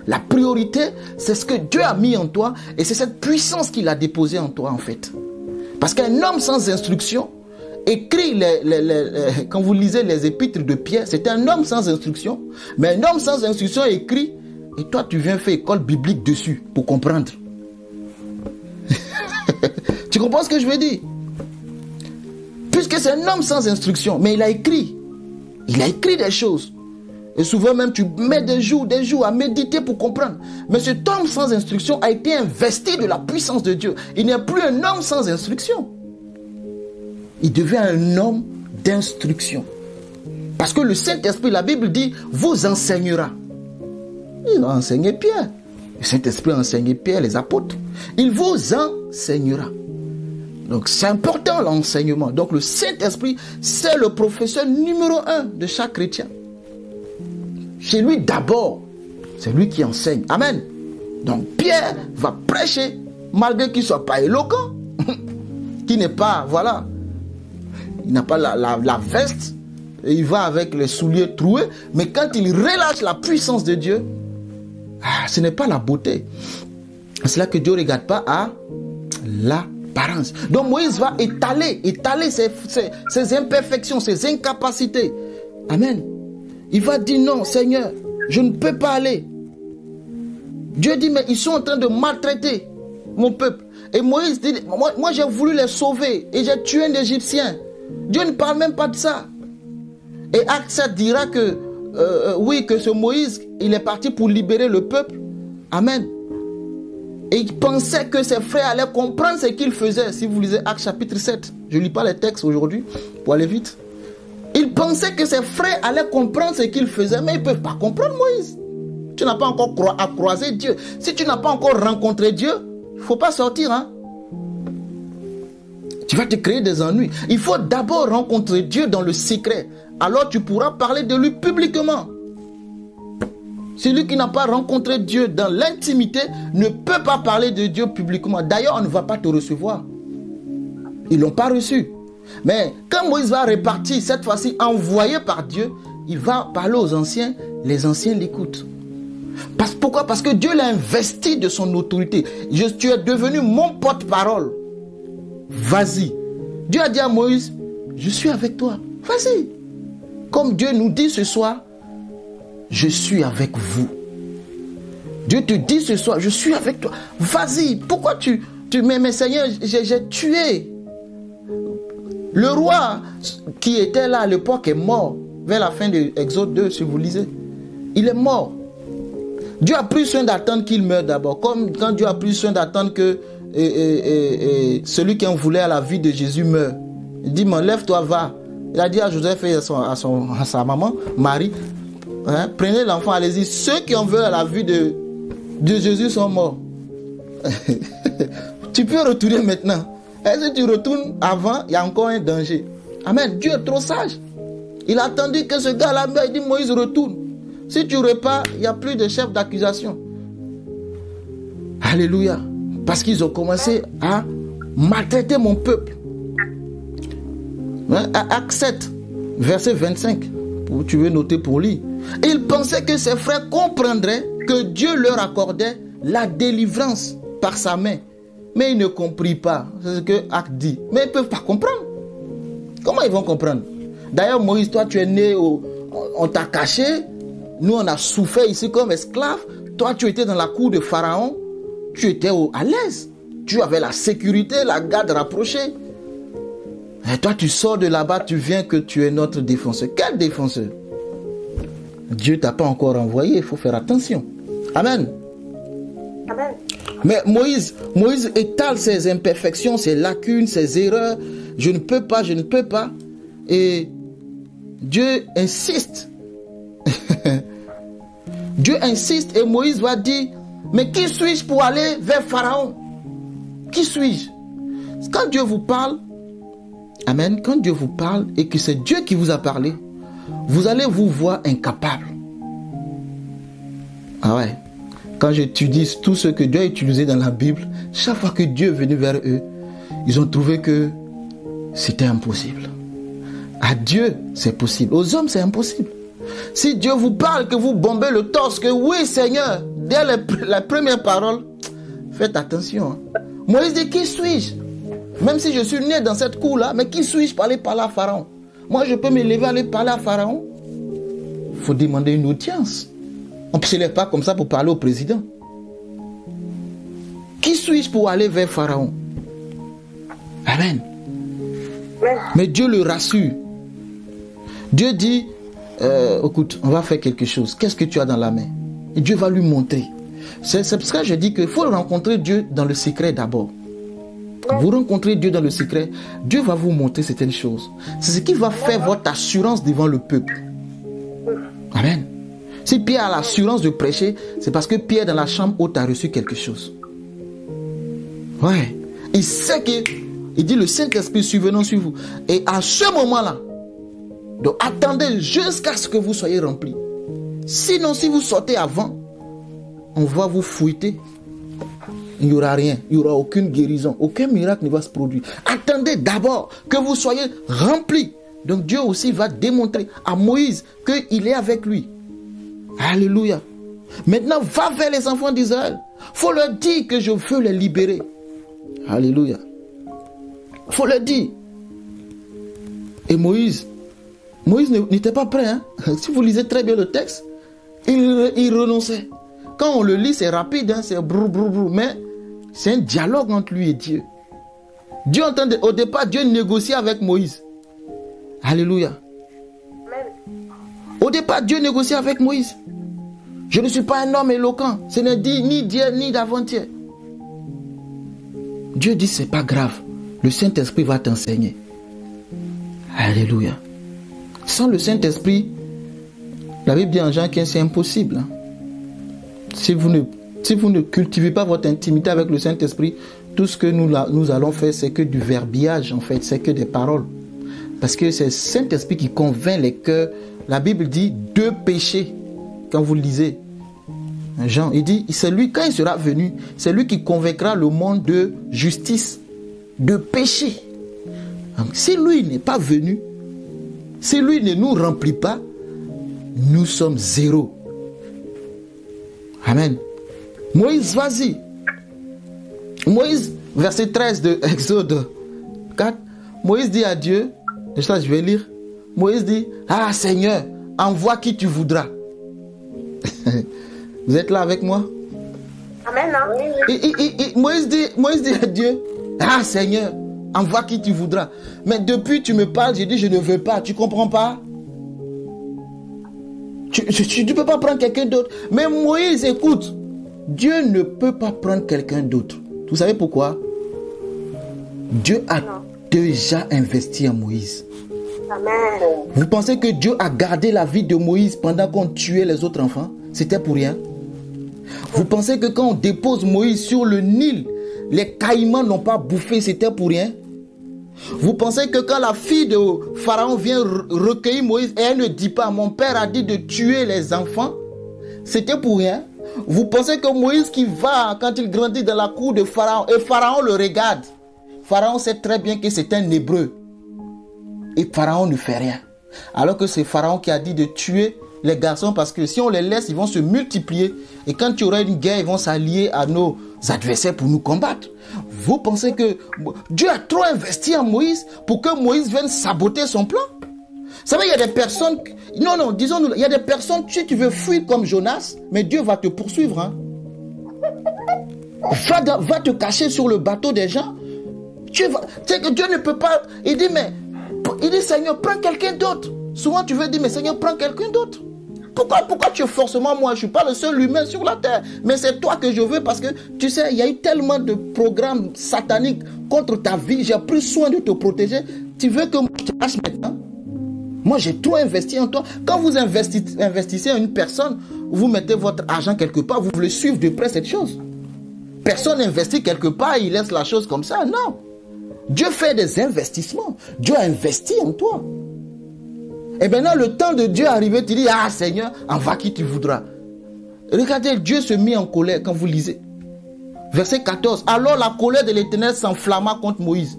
La priorité, c'est ce que Dieu a mis en toi et c'est cette puissance qu'il a déposée en toi en fait. Parce qu'un homme sans instruction écrit, quand vous lisez les épîtres de Pierre, c'est un homme sans instruction, mais un homme sans instruction écrit et toi tu viens faire école biblique dessus pour comprendre. Tu comprends ce que je veux dire? Puisque c'est un homme sans instruction, mais il a écrit des choses. Et souvent même tu mets des jours à méditer pour comprendre. Mais cet homme sans instruction a été investi de la puissance de Dieu. Il n'est plus un homme sans instruction. Il devient un homme d'instruction. Parce que le Saint-Esprit, la Bible dit, vous enseignera. Il a enseigné Pierre. Le Saint-Esprit a enseigné Pierre, les apôtres. Il vous enseignera. Donc c'est important l'enseignement. Donc le Saint-Esprit, c'est le professeur numéro 1 de chaque chrétien. Chez lui d'abord, c'est lui qui enseigne. Amen. Donc Pierre va prêcher, malgré qu'il ne soit pas éloquent, qu'il n'est pas, voilà, il n'a pas la veste, et il va avec les souliers troués, mais quand il relâche la puissance de Dieu, ce n'est pas la beauté. C'est là que Dieu ne regarde pas à l'apparence. Donc Moïse va étaler ses imperfections, ses incapacités. Amen. Il va dire non, Seigneur, je ne peux pas aller. Dieu dit, mais ils sont en train de maltraiter mon peuple. Et Moïse dit, moi j'ai voulu les sauver et j'ai tué un Égyptien. Dieu ne parle même pas de ça. Et Acte 7 dira que, oui, que ce Moïse, il est parti pour libérer le peuple. Amen. Et il pensait que ses frères allaient comprendre ce qu'il faisait. Si vous lisez Acte chapitre 7, je ne lis pas les textes aujourd'hui pour aller vite. Il pensait que ses frères allaient comprendre ce qu'il faisait, mais ils ne peuvent pas comprendre Moïse. Tu n'as pas encore croisé Dieu. Si tu n'as pas encore rencontré Dieu, il ne faut pas sortir. Hein? Tu vas te créer des ennuis. Il faut d'abord rencontrer Dieu dans le secret. Alors tu pourras parler de lui publiquement. Celui qui n'a pas rencontré Dieu dans l'intimité ne peut pas parler de Dieu publiquement. D'ailleurs, on ne va pas te recevoir. Ils ne l'ont pas reçu. Mais quand Moïse va repartir, cette fois-ci envoyé par Dieu, il va parler aux anciens, les anciens l'écoutent. Pourquoi? Parce que Dieu l'a investi de son autorité. Tu es devenu mon porte-parole. Vas-y. Dieu a dit à Moïse, je suis avec toi. Vas-y. Comme Dieu nous dit ce soir, je suis avec vous. Dieu te dit ce soir, je suis avec toi. Vas-y. Pourquoi tu mais Seigneur, j'ai tué. Le roi qui était là à l'époque est mort. Vers la fin de Exode 2, si vous lisez. Il est mort. Dieu a pris soin d'attendre qu'il meure d'abord. Comme quand Dieu a pris soin d'attendre que celui qui en voulait à la vie de Jésus meure. Il dit, lève-toi, va. Il a dit à Joseph et à sa maman, Marie, hein, prenez l'enfant, allez-y. Ceux qui en veulent à la vie de Jésus sont morts. Tu peux retourner maintenant. Et si tu retournes avant, il y a encore un danger. Amen. Dieu est trop sage. Il a attendu que ce gars-là meure. Il dit, Moïse, retourne. Si tu repars, il n'y a plus de chef d'accusation. Alléluia. Parce qu'ils ont commencé à maltraiter mon peuple. Acte 7, verset 25. Tu veux noter pour lui. Il pensait que ses frères comprendraient que Dieu leur accordait la délivrance par sa main. Mais ils ne comprirent pas. C'est ce que Acte dit. Mais ils ne peuvent pas comprendre. Comment ils vont comprendre? D'ailleurs, Moïse, toi, tu es né, on t'a caché. nous on a souffert ici comme esclaves. Toi, tu étais dans la cour de Pharaon. Tu étais à l'aise. Tu avais la sécurité, la garde rapprochée. Et toi, tu sors de là-bas, tu viens que tu es notre défenseur. Quel défenseur? Dieu t'a pas encore envoyé, il faut faire attention. Amen. Amen. Mais Moïse étale ses imperfections, ses lacunes, ses erreurs. Je ne peux pas. Et Dieu insiste. Dieu insiste et Moïse va dire, mais qui suis-je pour aller vers Pharaon? Qui suis-je? Quand Dieu vous parle, amen, quand Dieu vous parle et que c'est Dieu qui vous a parlé, vous allez vous voir incapable. Ah ouais. Quand j'étudie tout ce que Dieu a utilisé dans la Bible, chaque fois que Dieu est venu vers eux, ils ont trouvé que c'était impossible. À Dieu, c'est possible. Aux hommes, c'est impossible. Si Dieu vous parle, que vous bombez le torse, que oui Seigneur, dès la première parole, faites attention. Hein. Moïse dit, qui suis-je? Même si je suis né dans cette cour-là, mais qui suis-je pour aller parler à Pharaon? Moi, je peux me lever, aller parler à Pharaon. Il faut demander une audience. On ne se lève pas comme ça pour parler au président. Qui suis-je pour aller vers Pharaon? Amen. Mais Dieu le rassure. Dieu dit, écoute, on va faire quelque chose. Qu'est-ce que tu as dans la main? Et Dieu va lui montrer. C'est pour ça que je dis qu'il faut rencontrer Dieu dans le secret d'abord. Vous rencontrez Dieu dans le secret, Dieu va vous montrer certaines choses. C'est ce qui va faire votre assurance devant le peuple. Amen. Si Pierre a l'assurance de prêcher, c'est parce que Pierre dans la chambre haute a reçu quelque chose. Ouais. Il sait que, il dit le Saint-Esprit survenant sur vous. Et à ce moment-là, donc attendez jusqu'à ce que vous soyez remplis. Sinon, si vous sortez avant, on va vous fouetter. Il n'y aura rien, il n'y aura aucune guérison, aucun miracle ne va se produire. Attendez d'abord que vous soyez remplis. Donc Dieu aussi va démontrer à Moïse qu'il est avec lui. Alléluia. Maintenant, va vers les enfants d'Israël. Il faut leur dire que je veux les libérer. Alléluia. Il faut leur dire. Et Moïse n'était pas prêt. Hein? Si vous lisez très bien le texte, il renonçait. Quand on le lit, c'est rapide, hein? C'est brou, brou, brou, mais c'est un dialogue entre lui et Dieu. Au départ, Dieu négociait avec Moïse. Alléluia. Au départ, Dieu négociait avec Moïse. Je ne suis pas un homme éloquent. Ce n'est dit ni d'hier ni d'avant-hier. Dieu dit, c'est pas grave. Le Saint-Esprit va t'enseigner. Alléluia. Sans le Saint-Esprit, la Bible dit en Jean 15, c'est impossible. Si vous ne cultivez pas votre intimité avec le Saint-Esprit, tout ce que nous allons faire, c'est que du verbiage, en fait, c'est que des paroles. Parce que c'est le Saint-Esprit qui convainc les cœurs. La Bible dit 2 péchés. Quand vous lisez Jean, il dit, c'est lui, quand il sera venu, c'est lui qui convaincra le monde de justice, de péché. Donc, si lui n'est pas venu, si lui ne nous remplit pas, nous sommes zéro. Amen. Moïse, vas-y. Moïse, verset 13 de Exode 4. Moïse dit à Dieu, ça je vais lire. Moïse dit, ah Seigneur, envoie qui tu voudras. Vous êtes là avec moi? Amen. Moïse dit à Dieu, ah Seigneur, envoie qui tu voudras. Mais depuis tu me parles, j'ai dit je ne veux pas. Tu comprends pas? Tu ne peux pas prendre quelqu'un d'autre. Mais Moïse, écoute, Dieu ne peut pas prendre quelqu'un d'autre. Vous savez pourquoi? Dieu a déjà investi en Moïse. Amen. Vous pensez que Dieu a gardé la vie de Moïse pendant qu'on tuait les autres enfants? C'était pour rien. Vous pensez que quand on dépose Moïse sur le Nil, les caïmans n'ont pas bouffé? C'était pour rien. Vous pensez que quand la fille de Pharaon vient recueillir Moïse et elle ne dit pas, mon père a dit de tuer les enfants, c'était pour rien? Vous pensez que Moïse qui va, quand il grandit dans la cour de Pharaon, et Pharaon le regarde, Pharaon sait très bien que c'est un Hébreu, et Pharaon ne fait rien, alors que c'est Pharaon qui a dit de tuer les garçons, parce que si on les laisse, ils vont se multiplier, et quand il y aura une guerre, ils vont s'allier à nos adversaires pour nous combattre. Vous pensez que Dieu a trop investi en Moïse pour que Moïse vienne saboter son plan? Vous savez, il y a des personnes... Non, disons-nous, il y a des personnes, si tu veux fuir comme Jonas, mais Dieu va te poursuivre. Hein. Va te cacher sur le bateau des gens. Tu sais que Dieu ne peut pas... Il dit, Seigneur, prends quelqu'un d'autre. Souvent, tu veux dire, mais Seigneur, prends quelqu'un d'autre. Pourquoi tu es forcément moi? Je ne suis pas le seul humain sur la terre. Mais c'est toi que je veux parce que, tu sais, il y a eu tellement de programmes sataniques contre ta vie. J'ai pris soin de te protéger. Tu veux que moi, je te lâche maintenant? Moi, j'ai tout investi en toi. Quand vous investissez en une personne, vous mettez votre argent quelque part, vous voulez suivre de près cette chose. Personne n'investit quelque part, il laisse la chose comme ça. Non. Dieu fait des investissements. Dieu a investi en toi. Et maintenant, le temps de Dieu est arrivé, tu dis, ah Seigneur, envoie qui tu voudras. Regardez, Dieu se mit en colère quand vous lisez. Verset 14. Alors la colère de l'Éternel s'enflamma contre Moïse.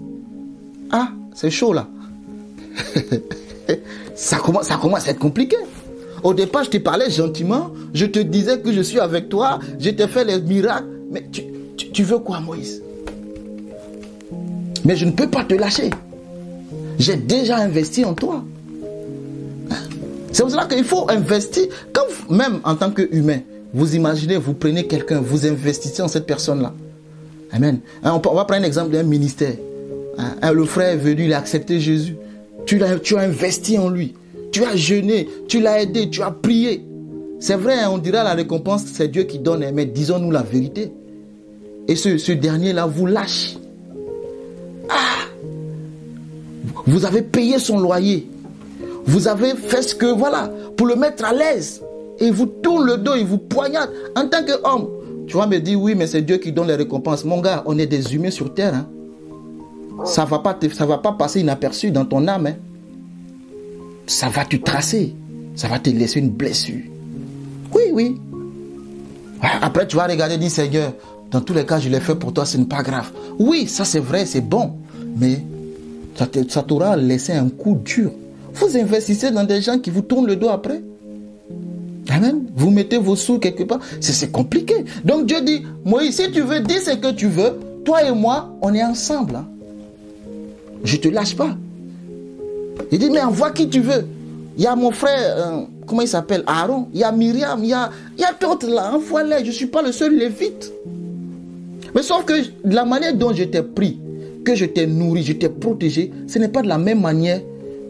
Ah, c'est chaud là. Ça commence à être compliqué. Au départ, je te parlais gentiment. Je te disais que je suis avec toi. Je t'ai fait les miracles. Mais tu veux quoi, Moïse? Mais je ne peux pas te lâcher. J'ai déjà investi en toi. C'est pour cela qu'il faut investir. Même en tant qu'humain, vous imaginez, vous prenez quelqu'un, vous investissez en cette personne-là. Amen. On va prendre un exemple d'un ministère. Le frère est venu, il a accepté Jésus. Tu as investi en lui. Tu as jeûné, tu l'as aidé, tu as prié. C'est vrai, on dira la récompense, c'est Dieu qui donne, mais disons-nous la vérité. Et ce dernier-là vous lâche. Ah! Vous avez payé son loyer. Vous avez fait ce que, voilà, pour le mettre à l'aise. Et il vous tourne le dos, il vous poignarde. En tant qu'homme, tu vas me dire, oui, mais c'est Dieu qui donne les récompenses. Mon gars, on est des humains sur terre. Hein. Ça va pas passer inaperçu dans ton âme. Hein. Ça va te tracer. Ça va te laisser une blessure. Oui. Après, tu vas regarder et dire, Seigneur, dans tous les cas, je l'ai fait pour toi, ce n'est pas grave. Oui, ça c'est vrai, c'est bon. Mais ça t'aura laissé un coup dur. Vous investissez dans des gens qui vous tournent le dos après. Amen. Vous mettez vos sous quelque part. C'est compliqué. Donc Dieu dit, Moïse, si tu veux, dis ce que tu veux. Toi et moi, on est ensemble. Hein. Je ne te lâche pas. Il dit, mais envoie qui tu veux. Il y a mon frère, comment il s'appelle, Aaron. Il y a Myriam. Il y a d'autres là. Envoie-les. Je ne suis pas le seul lévite. Mais sauf que la manière dont je t'ai pris, que je t'ai nourri, je t'ai protégé, ce n'est pas de la même manière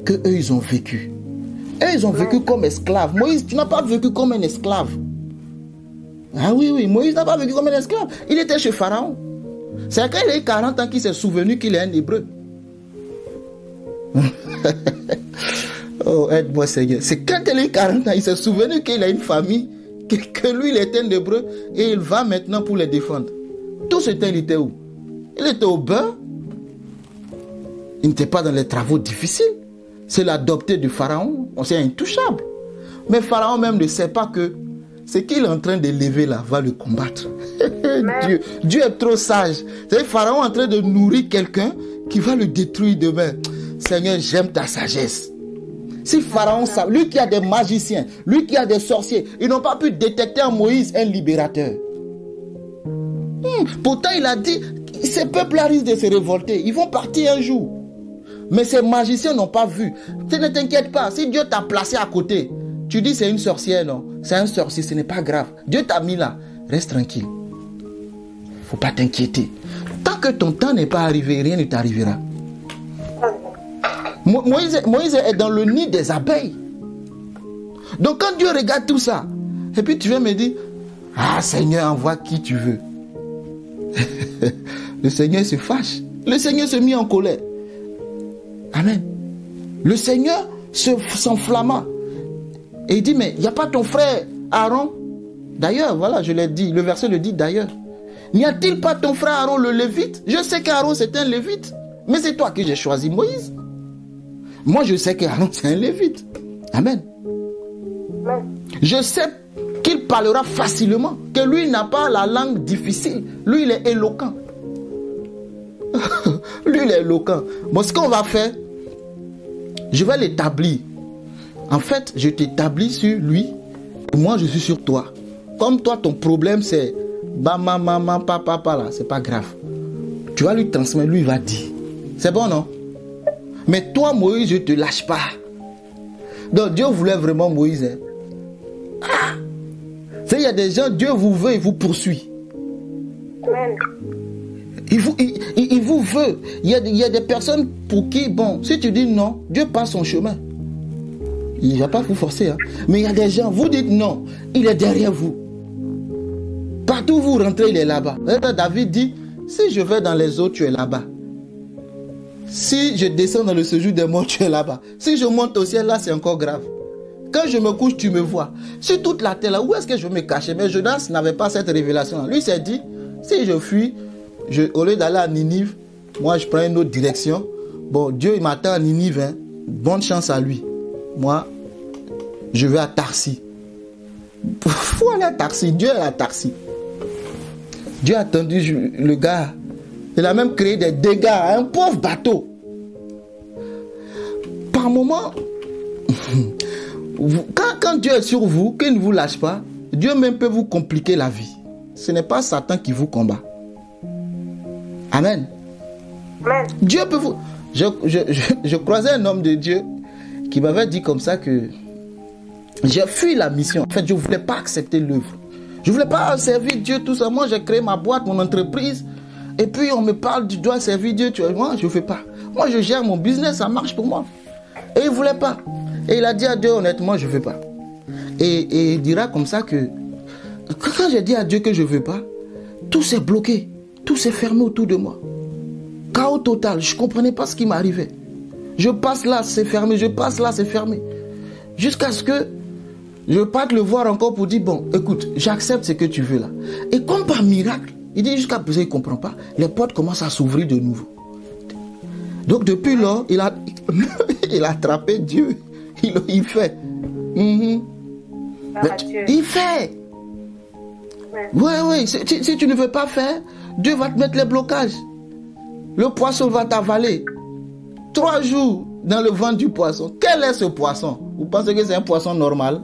que eux ils ont vécu. Eux ils ont vécu comme esclaves. Moïse, tu n'as pas vécu comme un esclave. Ah oui, Moïse n'a pas vécu comme un esclave. Il était chez Pharaon. C'est quand il a eu 40 ans qu'il s'est souvenu qu'il est un hébreu. Oh, aide-moi Seigneur. C'est quand il a eu 40 ans, il s'est souvenu qu'il a une famille, que lui il était un hébreu et il va maintenant pour les défendre. Tout ce temps il était où? Il était au bain. Il n'était pas dans les travaux difficiles. C'est l'adopté du Pharaon. On sait intouchable. Mais Pharaon même ne sait pas que ce qu'il est en train d'élever là va le combattre. Dieu est trop sage. C'est Pharaon en train de nourrir quelqu'un qui va le détruire demain. Seigneur, j'aime ta sagesse. Si Pharaon, lui qui a des magiciens, lui qui a des sorciers, ils n'ont pas pu détecter en Moïse un libérateur. Pourtant, il a dit, ces peuples risquent de se révolter. Ils vont partir un jour. Mais ces magiciens n'ont pas vu. Ne t'inquiète pas. Si Dieu t'a placé à côté, tu dis c'est une sorcière, non? C'est un sorcier, ce n'est pas grave. Dieu t'a mis là. Reste tranquille. Faut pas t'inquiéter. Tant que ton temps n'est pas arrivé, rien ne t'arrivera. Moïse est dans le nid des abeilles. Donc quand Dieu regarde tout ça, et puis tu viens me dire, ah Seigneur, envoie qui tu veux. Le Seigneur se fâche. Le Seigneur se mit en colère. Amen. Le Seigneur s'enflamma. Et il dit, mais il n'y a pas ton frère Aaron? D'ailleurs, voilà, je l'ai dit. Le verset le dit d'ailleurs. N'y a-t-il pas ton frère Aaron le lévite? Je sais qu'Aaron c'est un lévite. Mais c'est toi que j'ai choisi, Moïse. Moi je sais qu'Aaron c'est un lévite. Amen. Je sais qu'il parlera facilement. Que lui n'a pas la langue difficile. Lui il est éloquent. Lui il est éloquent. Bon, ce qu'on va faire, je vais l'établir. En fait, je t'établis sur lui. Et moi je suis sur toi. Comme toi ton problème c'est maman, papa là, c'est pas grave. Tu vas lui transmettre, lui il va dire. C'est bon non? Mais toi Moïse, je ne te lâche pas. Donc Dieu voulait vraiment Moïse. Hein. Ah! Il y a des gens, Dieu vous veut et vous poursuit. Amen. Il vous veut. Il y a des personnes pour qui, bon, si tu dis non, Dieu passe son chemin. Il ne va pas vous forcer. Hein. Mais il y a des gens, vous dites non, il est derrière vous. Partout où vous rentrez, il est là-bas. David dit, si je vais dans les eaux, tu es là-bas. Si je descends dans le séjour des morts, tu es là-bas. Si je monte au ciel, là, c'est encore grave. Quand je me couche, tu me vois. Sur toute la terre, là, où est-ce que je vais me cacher? Mais Jonas n'avait pas cette révélation. Lui s'est dit, si je fuis, au lieu d'aller à Ninive, moi, je prends une autre direction. Bon, Dieu, il m'attend à Ninive. Hein. Bonne chance à lui. Moi, je vais à Tarsis. Il faut aller à Tarsis. Dieu est à Tarsis. Dieu a attendu le gars. Il a même créé des dégâts à un pauvre bateau. Par moment, quand Dieu est sur vous, qu'il ne vous lâche pas, Dieu même peut vous compliquer la vie. Ce n'est pas Satan qui vous combat. Amen. Amen. Dieu peut vous... Je croisais un homme de Dieu qui m'avait dit comme ça que j'ai fui la mission. En fait, je ne voulais pas accepter l'œuvre. Je ne voulais pas servir Dieu, tout ça. Moi, j'ai créé ma boîte, mon entreprise. Et puis, on me parle, tu dois servir Dieu. Moi, je ne fais pas. Moi, je gère mon business, ça marche pour moi. Et il ne voulait pas. Et il a dit à Dieu, honnêtement, je ne veux pas. Et il dira comme ça que quand j'ai dit à Dieu que je ne veux pas, tout s'est bloqué. Tout s'est fermé autour de moi. Chaos total. Je ne comprenais pas ce qui m'arrivait. Je passe là, c'est fermé. Je passe là, c'est fermé. Jusqu'à ce que je parte le voir encore pour dire, bon, écoute, j'accepte ce que tu veux là. Et comme par miracle, il dit jusqu'à présent, il ne comprend pas, les portes commencent à s'ouvrir de nouveau. Donc depuis lors, il a attrapé Dieu. Il fait. Il fait. Oui. Si tu ne veux pas faire, Dieu va te mettre les blocages. Le poisson va t'avaler. 3 jours dans le ventre du poisson. Quel est ce poisson? Vous pensez que c'est un poisson normal?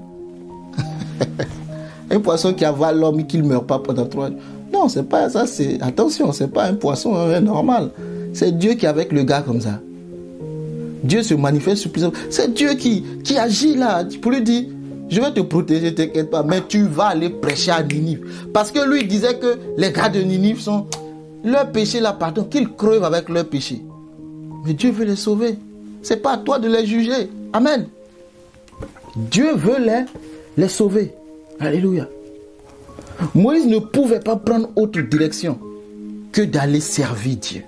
Un poisson qui avale l'homme et qui ne meurt pas pendant 3 jours. Non, c'est pas ça. Attention, c'est pas un poisson normal. C'est Dieu qui est avec le gars comme ça. Dieu se manifeste sur plusieurs. C'est Dieu qui agit là. Pour lui dire, je vais te protéger, t'inquiète pas, mais tu vas aller prêcher à Ninive. Parce que lui disait que les gars de Ninive sont... Leur péché là, pardon, qu'ils crevent avec leur péché. Mais Dieu veut les sauver. C'est pas à toi de les juger. Amen. Dieu veut les sauver. Alléluia. Moïse ne pouvait pas prendre autre direction que d'aller servir Dieu.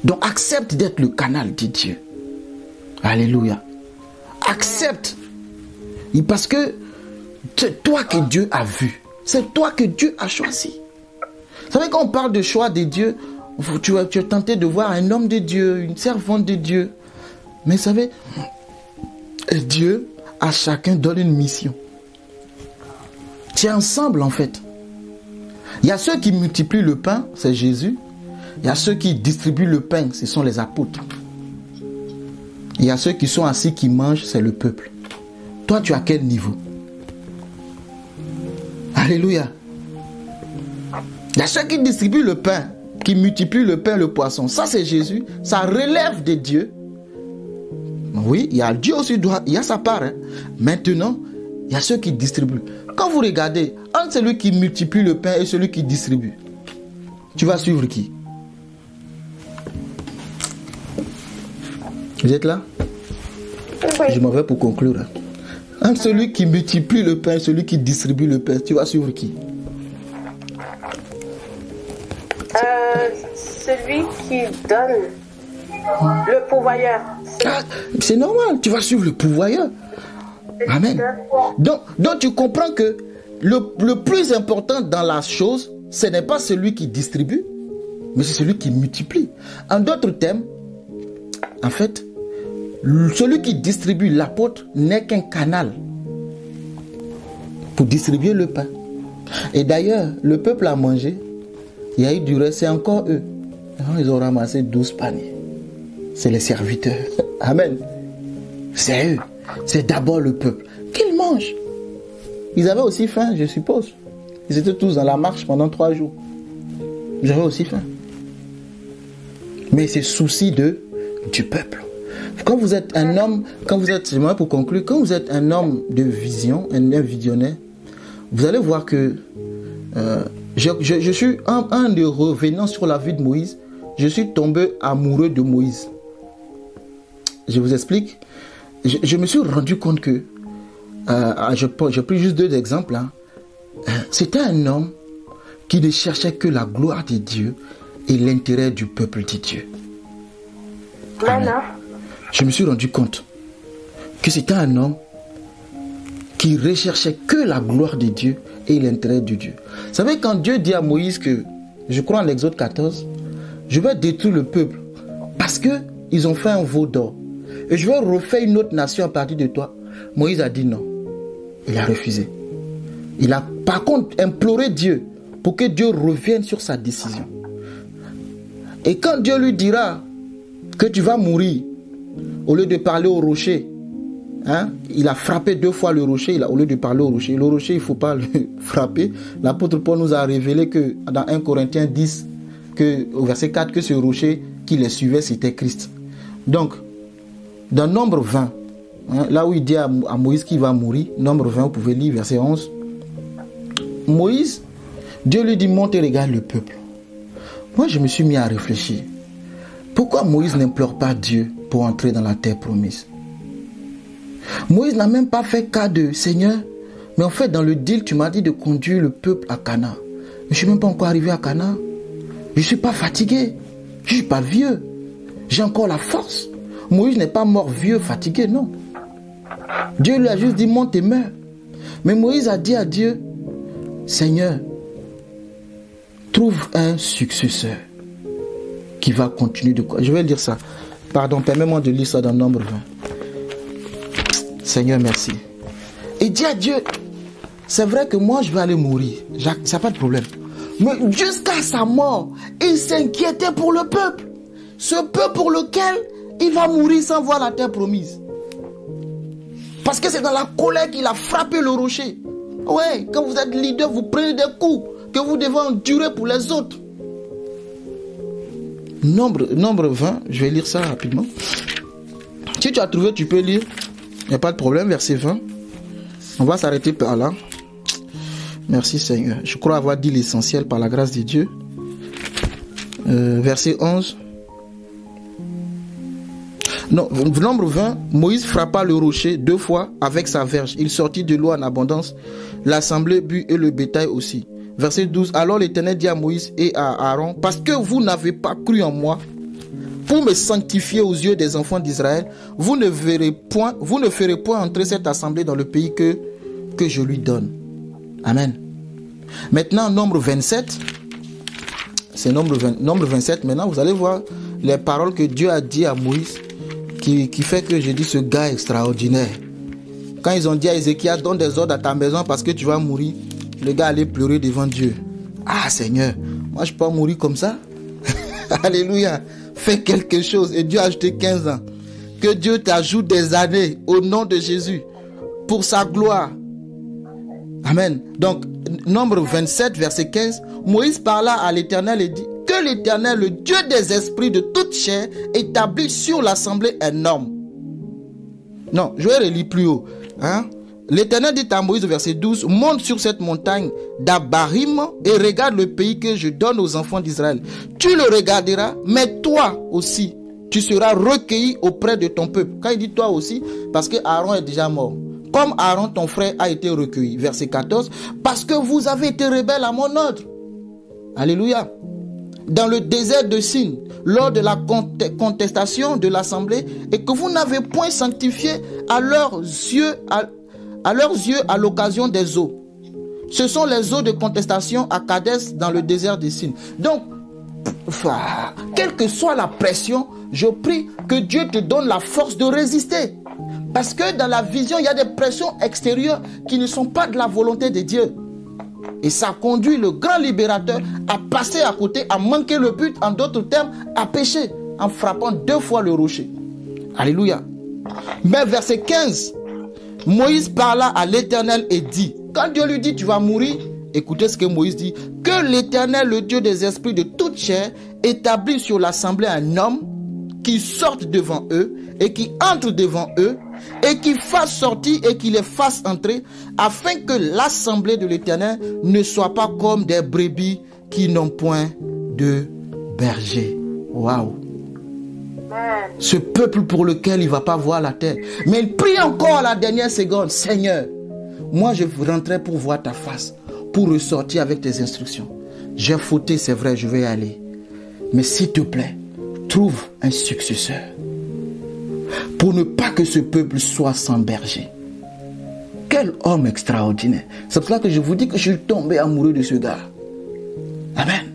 Donc accepte d'être le canal de Dieu. Alléluia. Accepte. Parce que c'est toi que Dieu a vu. C'est toi que Dieu a choisi. Vous savez, quand on parle de choix de Dieu, tu es tenté de voir un homme de Dieu, une servante de Dieu. Mais vous savez, Dieu à chacun donne une mission. C'est ensemble en fait. Il y a ceux qui multiplient le pain, c'est Jésus. Il y a ceux qui distribuent le pain, ce sont les apôtres. Il y a ceux qui sont assis, qui mangent, c'est le peuple. Toi, tu es à quel niveau? Alléluia. Il y a ceux qui distribuent le pain, qui multiplient le pain, le poisson. Ça, c'est Jésus. Ça relève de Dieu. Oui, il y a Dieu aussi, il y a sa part. Hein. Maintenant, il y a ceux qui distribuent. Quand vous regardez, entre celui qui multiplie le pain et celui qui distribue, tu vas suivre qui? Vous êtes là? Oui. Je m'en vais pour conclure. Entre celui qui multiplie le pain et celui qui distribue le pain, tu vas suivre qui? Celui qui donne le pourvoyeur. C'est normal, tu vas suivre le pourvoyeur. Amen. Donc tu comprends que le plus important dans la chose, ce n'est pas celui qui distribue, mais c'est celui qui multiplie. En d'autres termes, en fait, celui qui distribue, l'apôtre, n'est qu'un canal pour distribuer le pain. Et d'ailleurs, le peuple a mangé, il y a eu du reste, c'est encore eux. Ils ont ramassé 12 paniers. C'est les serviteurs. Amen. C'est eux. C'est d'abord le peuple. Qu'ils mangent. Ils avaient aussi faim, je suppose. Ils étaient tous dans la marche pendant 3 jours. Ils avaient aussi faim. Mais c'est souci du peuple. Quand vous êtes un homme, j'aimerais pour conclure, quand vous êtes un homme de vision, un homme visionnaire, vous allez voir que je suis un des revenants sur la vie de Moïse. Je suis tombé amoureux de Moïse. Je vous explique. Je me suis rendu compte que, je pris juste 2 exemples. Hein. C'était un homme qui ne cherchait que la gloire de Dieu et l'intérêt du peuple de Dieu. Amen. Je me suis rendu compte que c'était un homme qui recherchait que la gloire de Dieu et l'intérêt de Dieu. Vous savez, quand Dieu dit à Moïse que, je crois en l'Exode 14, je vais détruire le peuple parce qu'ils ont fait un veau d'or et je vais refaire une autre nation à partir de toi. Moïse a dit non. Il a refusé. Il a par contre imploré Dieu pour que Dieu revienne sur sa décision. Et quand Dieu lui dira que tu vas mourir, au lieu de parler au rocher, hein, il a frappé 2 fois le rocher, au lieu de parler au rocher. Le rocher, il ne faut pas le frapper. L'apôtre Paul nous a révélé que dans 1 Corinthiens 10, au verset 4, que ce rocher qui les suivait, c'était Christ. Donc, dans Nombre 20, hein, là où il dit à Moïse qu'il va mourir, Nombre 20, vous pouvez lire verset 11. Moïse, Dieu lui dit, monte et regarde le peuple. Moi, je me suis mis à réfléchir. Pourquoi Moïse n'implore pas Dieu pour entrer dans la terre promise? Moïse n'a même pas fait cas de Seigneur, mais en fait, dans le deal, tu m'as dit de conduire le peuple à Canaan. Mais je ne suis même pas encore arrivé à Canaan. Je ne suis pas fatigué. Je ne suis pas vieux. J'ai encore la force. Moïse n'est pas mort vieux, fatigué, non. Dieu lui a juste dit, monte et meurs. Mais Moïse a dit à Dieu, Seigneur, trouve un successeur qui va continuer de quoi. Je vais lire ça. Pardon, permets-moi de lire ça dans Nombre 20. Seigneur, merci. Et dit à Dieu, c'est vrai que moi je vais aller mourir. Ça n'a pas de problème. Mais jusqu'à sa mort, il s'inquiétait pour le peuple. Ce peuple pour lequel il va mourir sans voir la terre promise. Parce que c'est dans la colère qu'il a frappé le rocher. Ouais, quand vous êtes leader, vous prenez des coups que vous devez endurer pour les autres. Nombre 20, je vais lire ça rapidement. Si tu as trouvé, tu peux lire. Il n'y a pas de problème, verset 20. On va s'arrêter par là. Merci Seigneur. Je crois avoir dit l'essentiel par la grâce de Dieu. Verset 11. Non, Nombre 20, Moïse frappa le rocher 2 fois avec sa verge. Il sortit de l'eau en abondance. L'assemblée but et le bétail aussi. Verset 12. Alors l'Éternel dit à Moïse et à Aaron, parce que vous n'avez pas cru en moi, pour me sanctifier aux yeux des enfants d'Israël, vous ne ferez point entrer cette assemblée dans le pays que je lui donne. Amen. Maintenant, Nombre 27. C'est Nombre 27. Maintenant, vous allez voir les paroles que Dieu a dit à Moïse, qui fait que je dis ce gars extraordinaire. Quand ils ont dit à Ézéchiel, donne des ordres à ta maison parce que tu vas mourir, le gars allait pleurer devant Dieu. Ah Seigneur, moi je peux pas mourir comme ça. Alléluia. Fais quelque chose. Et Dieu a ajouté 15 ans. Que Dieu t'ajoute des années au nom de Jésus pour sa gloire. Amen. Donc, Nombre 27, verset 15, Moïse parla à l'Éternel et dit, que l'Éternel, le Dieu des esprits de toute chair, établit sur l'assemblée un homme. Non, je vais relire plus haut. Hein? L'Éternel dit à Moïse au verset 12, monte sur cette montagne d'Abarim et regarde le pays que je donne aux enfants d'Israël. Tu le regarderas, mais toi aussi, tu seras recueilli auprès de ton peuple. Quand il dit toi aussi, parce que Aaron est déjà mort. Comme Aaron, ton frère, a été recueilli. Verset 14, parce que vous avez été rebelles à mon ordre. Alléluia. Dans le désert de Sin, lors de la contestation de l'assemblée, et que vous n'avez point sanctifié à leurs yeux à l'occasion des eaux. Ce sont les eaux de contestation à Kadès dans le désert de Sin. Donc, quelle que soit la pression, je prie que Dieu te donne la force de résister. Parce que dans la vision, il y a des pressions extérieures qui ne sont pas de la volonté de Dieu. Et ça conduit le grand libérateur à passer à côté, à manquer le but, en d'autres termes, à pécher, en frappant 2 fois le rocher. Alléluia. Mais verset 15, Moïse parla à l'Éternel et dit, quand Dieu lui dit tu vas mourir, écoutez ce que Moïse dit, que l'Éternel, le Dieu des esprits de toute chair, établit sur l'assemblée un homme qui sorte devant eux et qui entre devant eux, et qui fasse sortir et qui les fasse entrer, afin que l'assemblée de l'Éternel ne soit pas comme des brebis qui n'ont point de berger. Waouh! Ce peuple pour lequel il ne va pas voir la terre. Mais il prie encore à la dernière seconde. Seigneur, moi je rentrerai pour voir ta face, pour ressortir avec tes instructions. J'ai fauté, c'est vrai, je vais y aller. Mais s'il te plaît, trouve un successeur. Pour ne pas que ce peuple soit sans berger. Quel homme extraordinaire. C'est pour cela que je vous dis que je suis tombé amoureux de ce gars. Amen.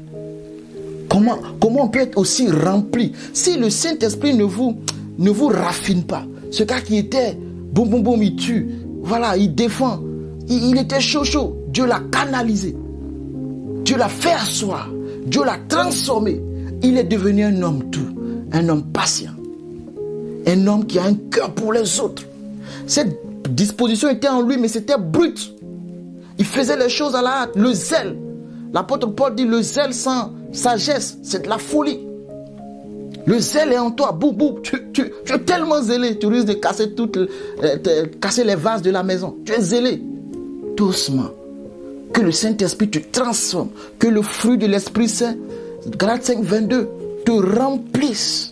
Comment on peut être aussi rempli si le Saint-Esprit ne vous raffine pas? Ce gars qui était boum boum boum, il tue, voilà, il défend, il était chaud. Dieu l'a canalisé, Dieu l'a fait asseoir, Dieu l'a transformé. Il est devenu un homme doux, un homme patient, un homme qui a un cœur pour les autres. Cette disposition était en lui, mais c'était brut. Il faisait les choses à la hâte, le zèle. L'apôtre Paul dit le zèle sans sagesse, c'est de la folie. Le zèle est en toi. Boum, boum. Tu es tellement zélé, tu risques de casser les vases de la maison. Tu es zélé. Doucement. Que le Saint-Esprit te transforme. Que le fruit de l'Esprit Saint, Galates 5, 22, te remplisse.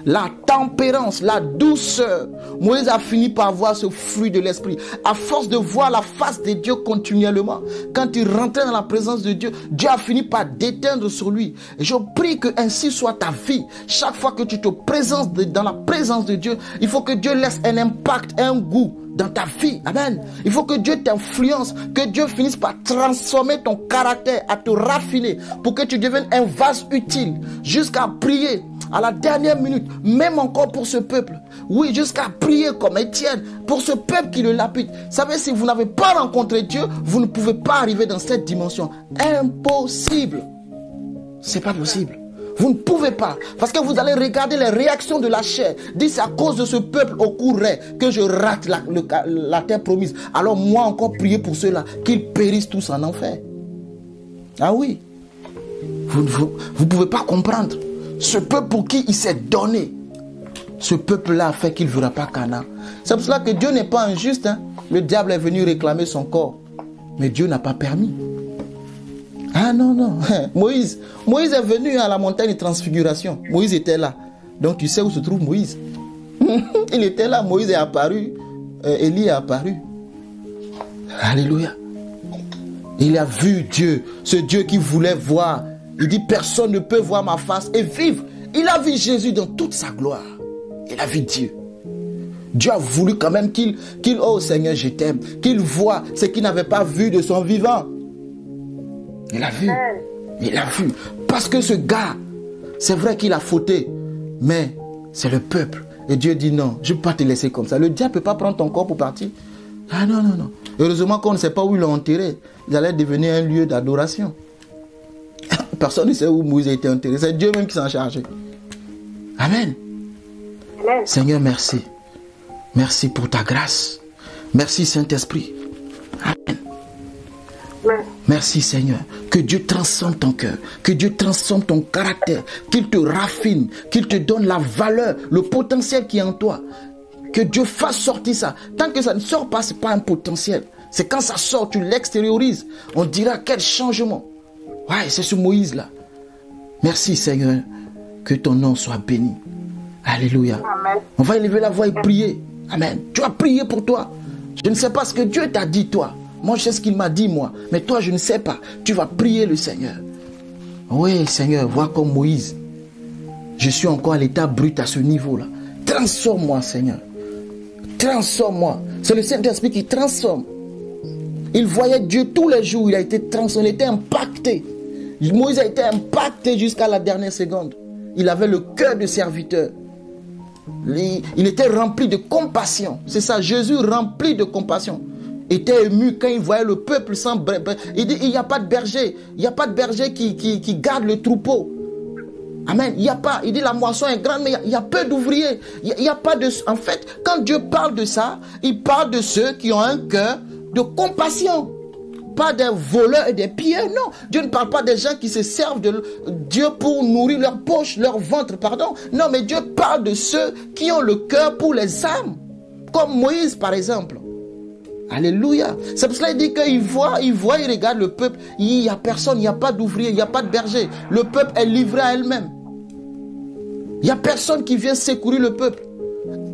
La tempérance, la douceur. Moïse a fini par voir ce fruit de l'esprit. À force de voir la face de Dieu continuellement, quand il rentrait dans la présence de Dieu, Dieu a fini par déteindre sur lui. Et je prie que ainsi soit ta vie. Chaque fois que tu te présentes dans la présence de Dieu, il faut que Dieu laisse un impact, un goût dans ta vie. Amen. Il faut que Dieu t'influence, que Dieu finisse par transformer ton caractère, à te raffiner, pour que tu deviennes un vase utile, jusqu'à prier à la dernière minute, même encore pour ce peuple. Oui, jusqu'à prier comme Étienne, pour ce peuple qui le lapide. Vous savez, si vous n'avez pas rencontré Dieu, vous ne pouvez pas arriver dans cette dimension. Impossible. C'est pas possible. Vous ne pouvez pas. Parce que vous allez regarder les réactions de la chair. Dites, c'est à cause de ce peuple au courrait que je rate la terre promise. Alors moi encore prier pour ceux-là, qu'ils périssent tous en enfer. Ah oui. Vous ne pouvez pas comprendre. Ce peuple pour qui il s'est donné, ce peuple-là a fait qu'il ne verra pas Canaan. C'est pour cela que Dieu n'est pas injuste. Hein. Le diable est venu réclamer son corps. Mais Dieu n'a pas permis. Ah non. Moïse est venu à la montagne de transfiguration. Moïse était là. Donc tu sais où se trouve Moïse. Il était là, Moïse est apparu. Élie est apparu. Alléluia. Il a vu Dieu. Ce Dieu qu'il voulait voir. Il dit, personne ne peut voir ma face et vivre. Il a vu Jésus dans toute sa gloire. Il a vu Dieu. Dieu a voulu quand même qu'il oh Seigneur, je t'aime, qu'il voit ce qu'il n'avait pas vu de son vivant. Il a vu. Il a vu. Parce que ce gars, c'est vrai qu'il a fauté, mais c'est le peuple. Et Dieu dit non, je ne peux pas te laisser comme ça. Le diable ne peut pas prendre ton corps pour partir. Ah non. Heureusement qu'on ne sait pas où ils l'ont enterré. Il allait devenir un lieu d'adoration. Personne ne sait où Moïse a été enterré. C'est Dieu même qui s'en charge. Amen. Amen. Seigneur, merci. Merci pour ta grâce. Merci Saint-Esprit. Amen. Amen. Merci Seigneur. Que Dieu transforme ton cœur. Que Dieu transforme ton caractère. Qu'il te raffine. Qu'il te donne la valeur, le potentiel qui est en toi. Que Dieu fasse sortir ça. Tant que ça ne sort pas, ce n'est pas un potentiel. C'est quand ça sort, tu l'extériorises. On dira quel changement. Ouais, c'est ce Moïse-là. Merci Seigneur. Que ton nom soit béni. Alléluia. Amen. On va élever la voix et prier. Amen. Tu vas prier pour toi. Je ne sais pas ce que Dieu t'a dit toi. Moi je sais ce qu'il m'a dit moi. Mais toi je ne sais pas. Tu vas prier le Seigneur. Oui Seigneur, vois comme Moïse. Je suis encore à l'état brut à ce niveau-là. Transforme-moi Seigneur. Transforme-moi. C'est le Saint-Esprit qui transforme. Il voyait Dieu tous les jours. Il a été transformé. Il était impacté. Moïse a été impacté jusqu'à la dernière seconde. Il avait le cœur de serviteur. Il était rempli de compassion. C'est ça, Jésus rempli de compassion. Était ému quand il voyait le peuple sans berger. Il dit, il n'y a pas de berger. Il n'y a pas de berger qui garde le troupeau. Amen. Il n'y a pas. Il dit, la moisson est grande, mais il y a peu d'ouvriers. Il n'y a pas de... En fait, quand Dieu parle de ça, il parle de ceux qui ont un cœur de compassion. pas des voleurs et des pilleurs, non. Dieu ne parle pas des gens qui se servent de Dieu pour nourrir leur poche, leur ventre, pardon. Non, mais Dieu parle de ceux qui ont le cœur pour les âmes, comme Moïse par exemple. Alléluia. C'est pour cela qu'il dit qu'il voit, il regarde le peuple. Il n'y a personne, il n'y a pas d'ouvrier, il n'y a pas de berger. Le peuple est livré à elle-même. Il n'y a personne qui vient secourir le peuple.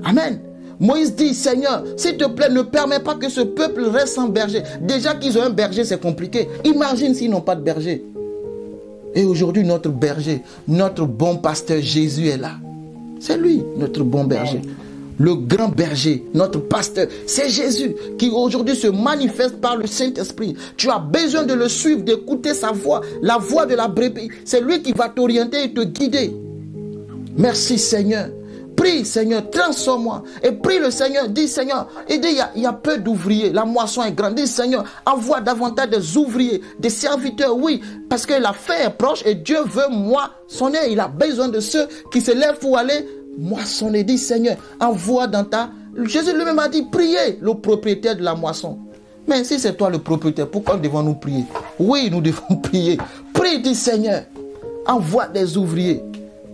Amen. Moïse dit, Seigneur, s'il te plaît, ne permets pas que ce peuple reste sans berger. Déjà qu'ils ont un berger, c'est compliqué. Imagine s'ils n'ont pas de berger. Et aujourd'hui, notre berger, notre bon pasteur Jésus est là. C'est lui, notre bon berger. Le grand berger, notre pasteur, c'est Jésus qui aujourd'hui se manifeste par le Saint-Esprit. Tu as besoin de le suivre, d'écouter sa voix, la voix de la brebis. C'est lui qui va t'orienter et te guider. Merci Seigneur. Prie Seigneur, transforme-moi. Et prie le Seigneur, dis Seigneur, il dit il y a peu d'ouvriers, la moisson est grande. Dis Seigneur, envoie davantage des ouvriers, des serviteurs, oui, parce que la fin est proche et Dieu veut moissonner. Il a besoin de ceux qui se lèvent pour aller moissonner. Dis Seigneur, envoie dans ta... Jésus lui-même a dit, priez le propriétaire de la moisson. Mais si c'est toi le propriétaire, pourquoi devons-nous prier? Oui, nous devons prier. Prie, dis Seigneur, envoie des ouvriers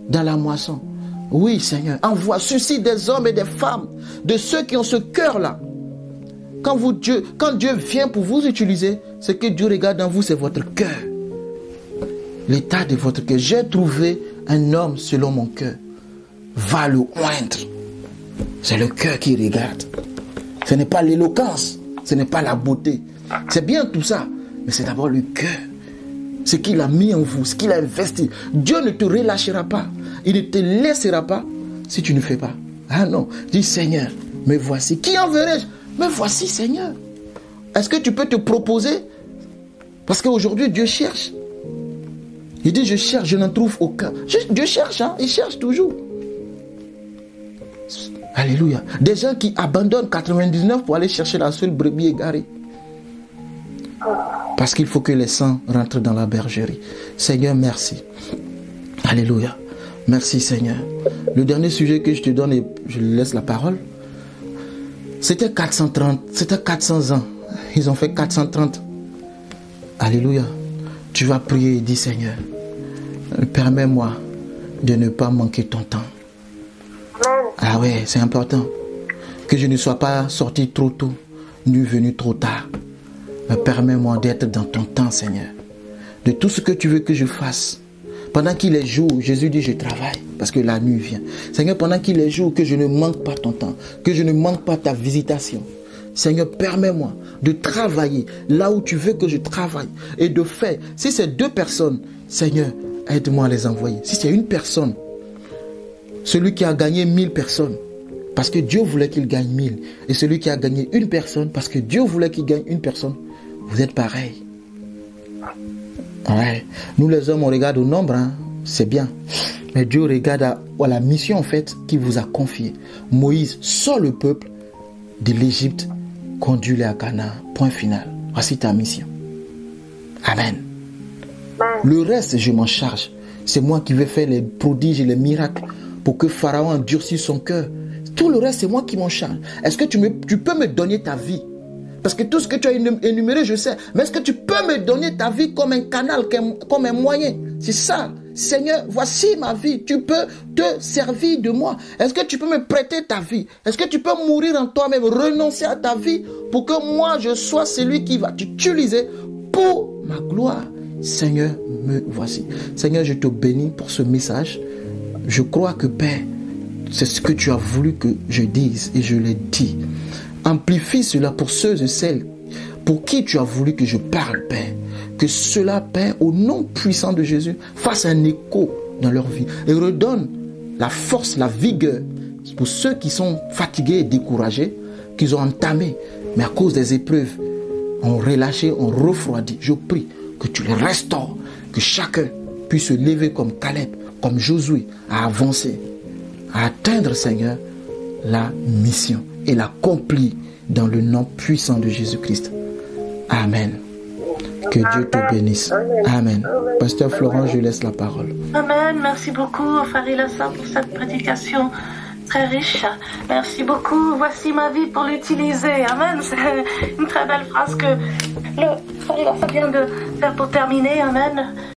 dans la moisson. Oui, Seigneur, envoie, suscite des hommes et des femmes, de ceux qui ont ce cœur-là. Quand Dieu vient pour vous utiliser, ce que Dieu regarde en vous, c'est votre cœur. L'état de votre cœur. J'ai trouvé un homme selon mon cœur. Va le oindre. C'est le cœur qui regarde. Ce n'est pas l'éloquence, ce n'est pas la beauté. C'est bien tout ça, mais c'est d'abord le cœur. Ce qu'il a mis en vous, ce qu'il a investi. Dieu ne te relâchera pas. Il ne te laissera pas si tu ne fais pas. Ah non, dis Seigneur, me voici. Qui enverrai-je? Me voici Seigneur. Est-ce que tu peux te proposer? Parce qu'aujourd'hui Dieu cherche. Il dit je cherche, je n'en trouve aucun. Dieu cherche, hein? Il cherche toujours. Alléluia. Des gens qui abandonnent 99 pour aller chercher la seule brebis égarée. Parce qu'il faut que les 100 rentrent dans la bergerie. Seigneur, merci. Alléluia. Merci Seigneur. Le dernier sujet que je te donne et je laisse la parole. C'était 400 ans. Ils ont fait 430. Alléluia. Tu vas prier et dis Seigneur, permets-moi de ne pas manquer ton temps. Ah ouais, c'est important. Que je ne sois pas sorti trop tôt, ni venu trop tard. Mais permets-moi d'être dans ton temps, Seigneur. De tout ce que tu veux que je fasse. Pendant qu'il est jour, Jésus dit je travaille parce que la nuit vient. Seigneur, pendant qu'il est jour, que je ne manque pas ton temps, que je ne manque pas ta visitation. Seigneur, permets-moi de travailler là où tu veux que je travaille et de faire. Si c'est 2 personnes, Seigneur, aide-moi à les envoyer. Si c'est une personne, celui qui a gagné 1000 personnes, parce que Dieu voulait qu'il gagne 1000, et celui qui a gagné une personne, parce que Dieu voulait qu'il gagne une personne, vous êtes pareils. Ouais. Nous les hommes, on regarde au nombre, hein. C'est bien. Mais Dieu regarde à la mission en fait qu'il vous a confiée. Moïse sort le peuple de l'Égypte, conduit-les à Canaan. Point final. Voici ta mission. Amen. Le reste, je m'en charge. C'est moi qui vais faire les prodiges et les miracles pour que Pharaon endurcisse son cœur. Tout le reste, c'est moi qui m'en charge. Est-ce que tu peux me donner ta vie? Parce que tout ce que tu as énuméré, je sais. Mais est-ce que tu peux me donner ta vie comme un canal, comme un moyen? C'est ça. Seigneur, voici ma vie. Tu peux te servir de moi. Est-ce que tu peux me prêter ta vie? Est-ce que tu peux mourir en toi-même, renoncer à ta vie pour que moi, je sois celui qui va t'utiliser pour ma gloire? Seigneur, me voici. Seigneur, je te bénis pour ce message. Je crois que, Père, c'est ce que tu as voulu que je dise et je l'ai dit. Amplifie cela pour ceux et celles pour qui tu as voulu que je parle, Père. Que cela, Père, au nom puissant de Jésus, fasse un écho dans leur vie et redonne la force, la vigueur pour ceux qui sont fatigués et découragés, qu'ils ont entamé, mais à cause des épreuves, ont relâché, ont refroidi. Je prie que tu les restaures, que chacun puisse se lever comme Caleb, comme Josué, à avancer, à atteindre, Seigneur, la mission et l'accomplir dans le nom puissant de Jésus-Christ. Amen. Que Dieu te bénisse. Amen. Pasteur Florent, je laisse la parole. Amen. Merci beaucoup, Frère Ilassa, pour cette prédication très riche. Merci beaucoup. Voici ma vie pour l'utiliser. Amen. C'est une très belle phrase que le Farila vient de faire pour terminer. Amen.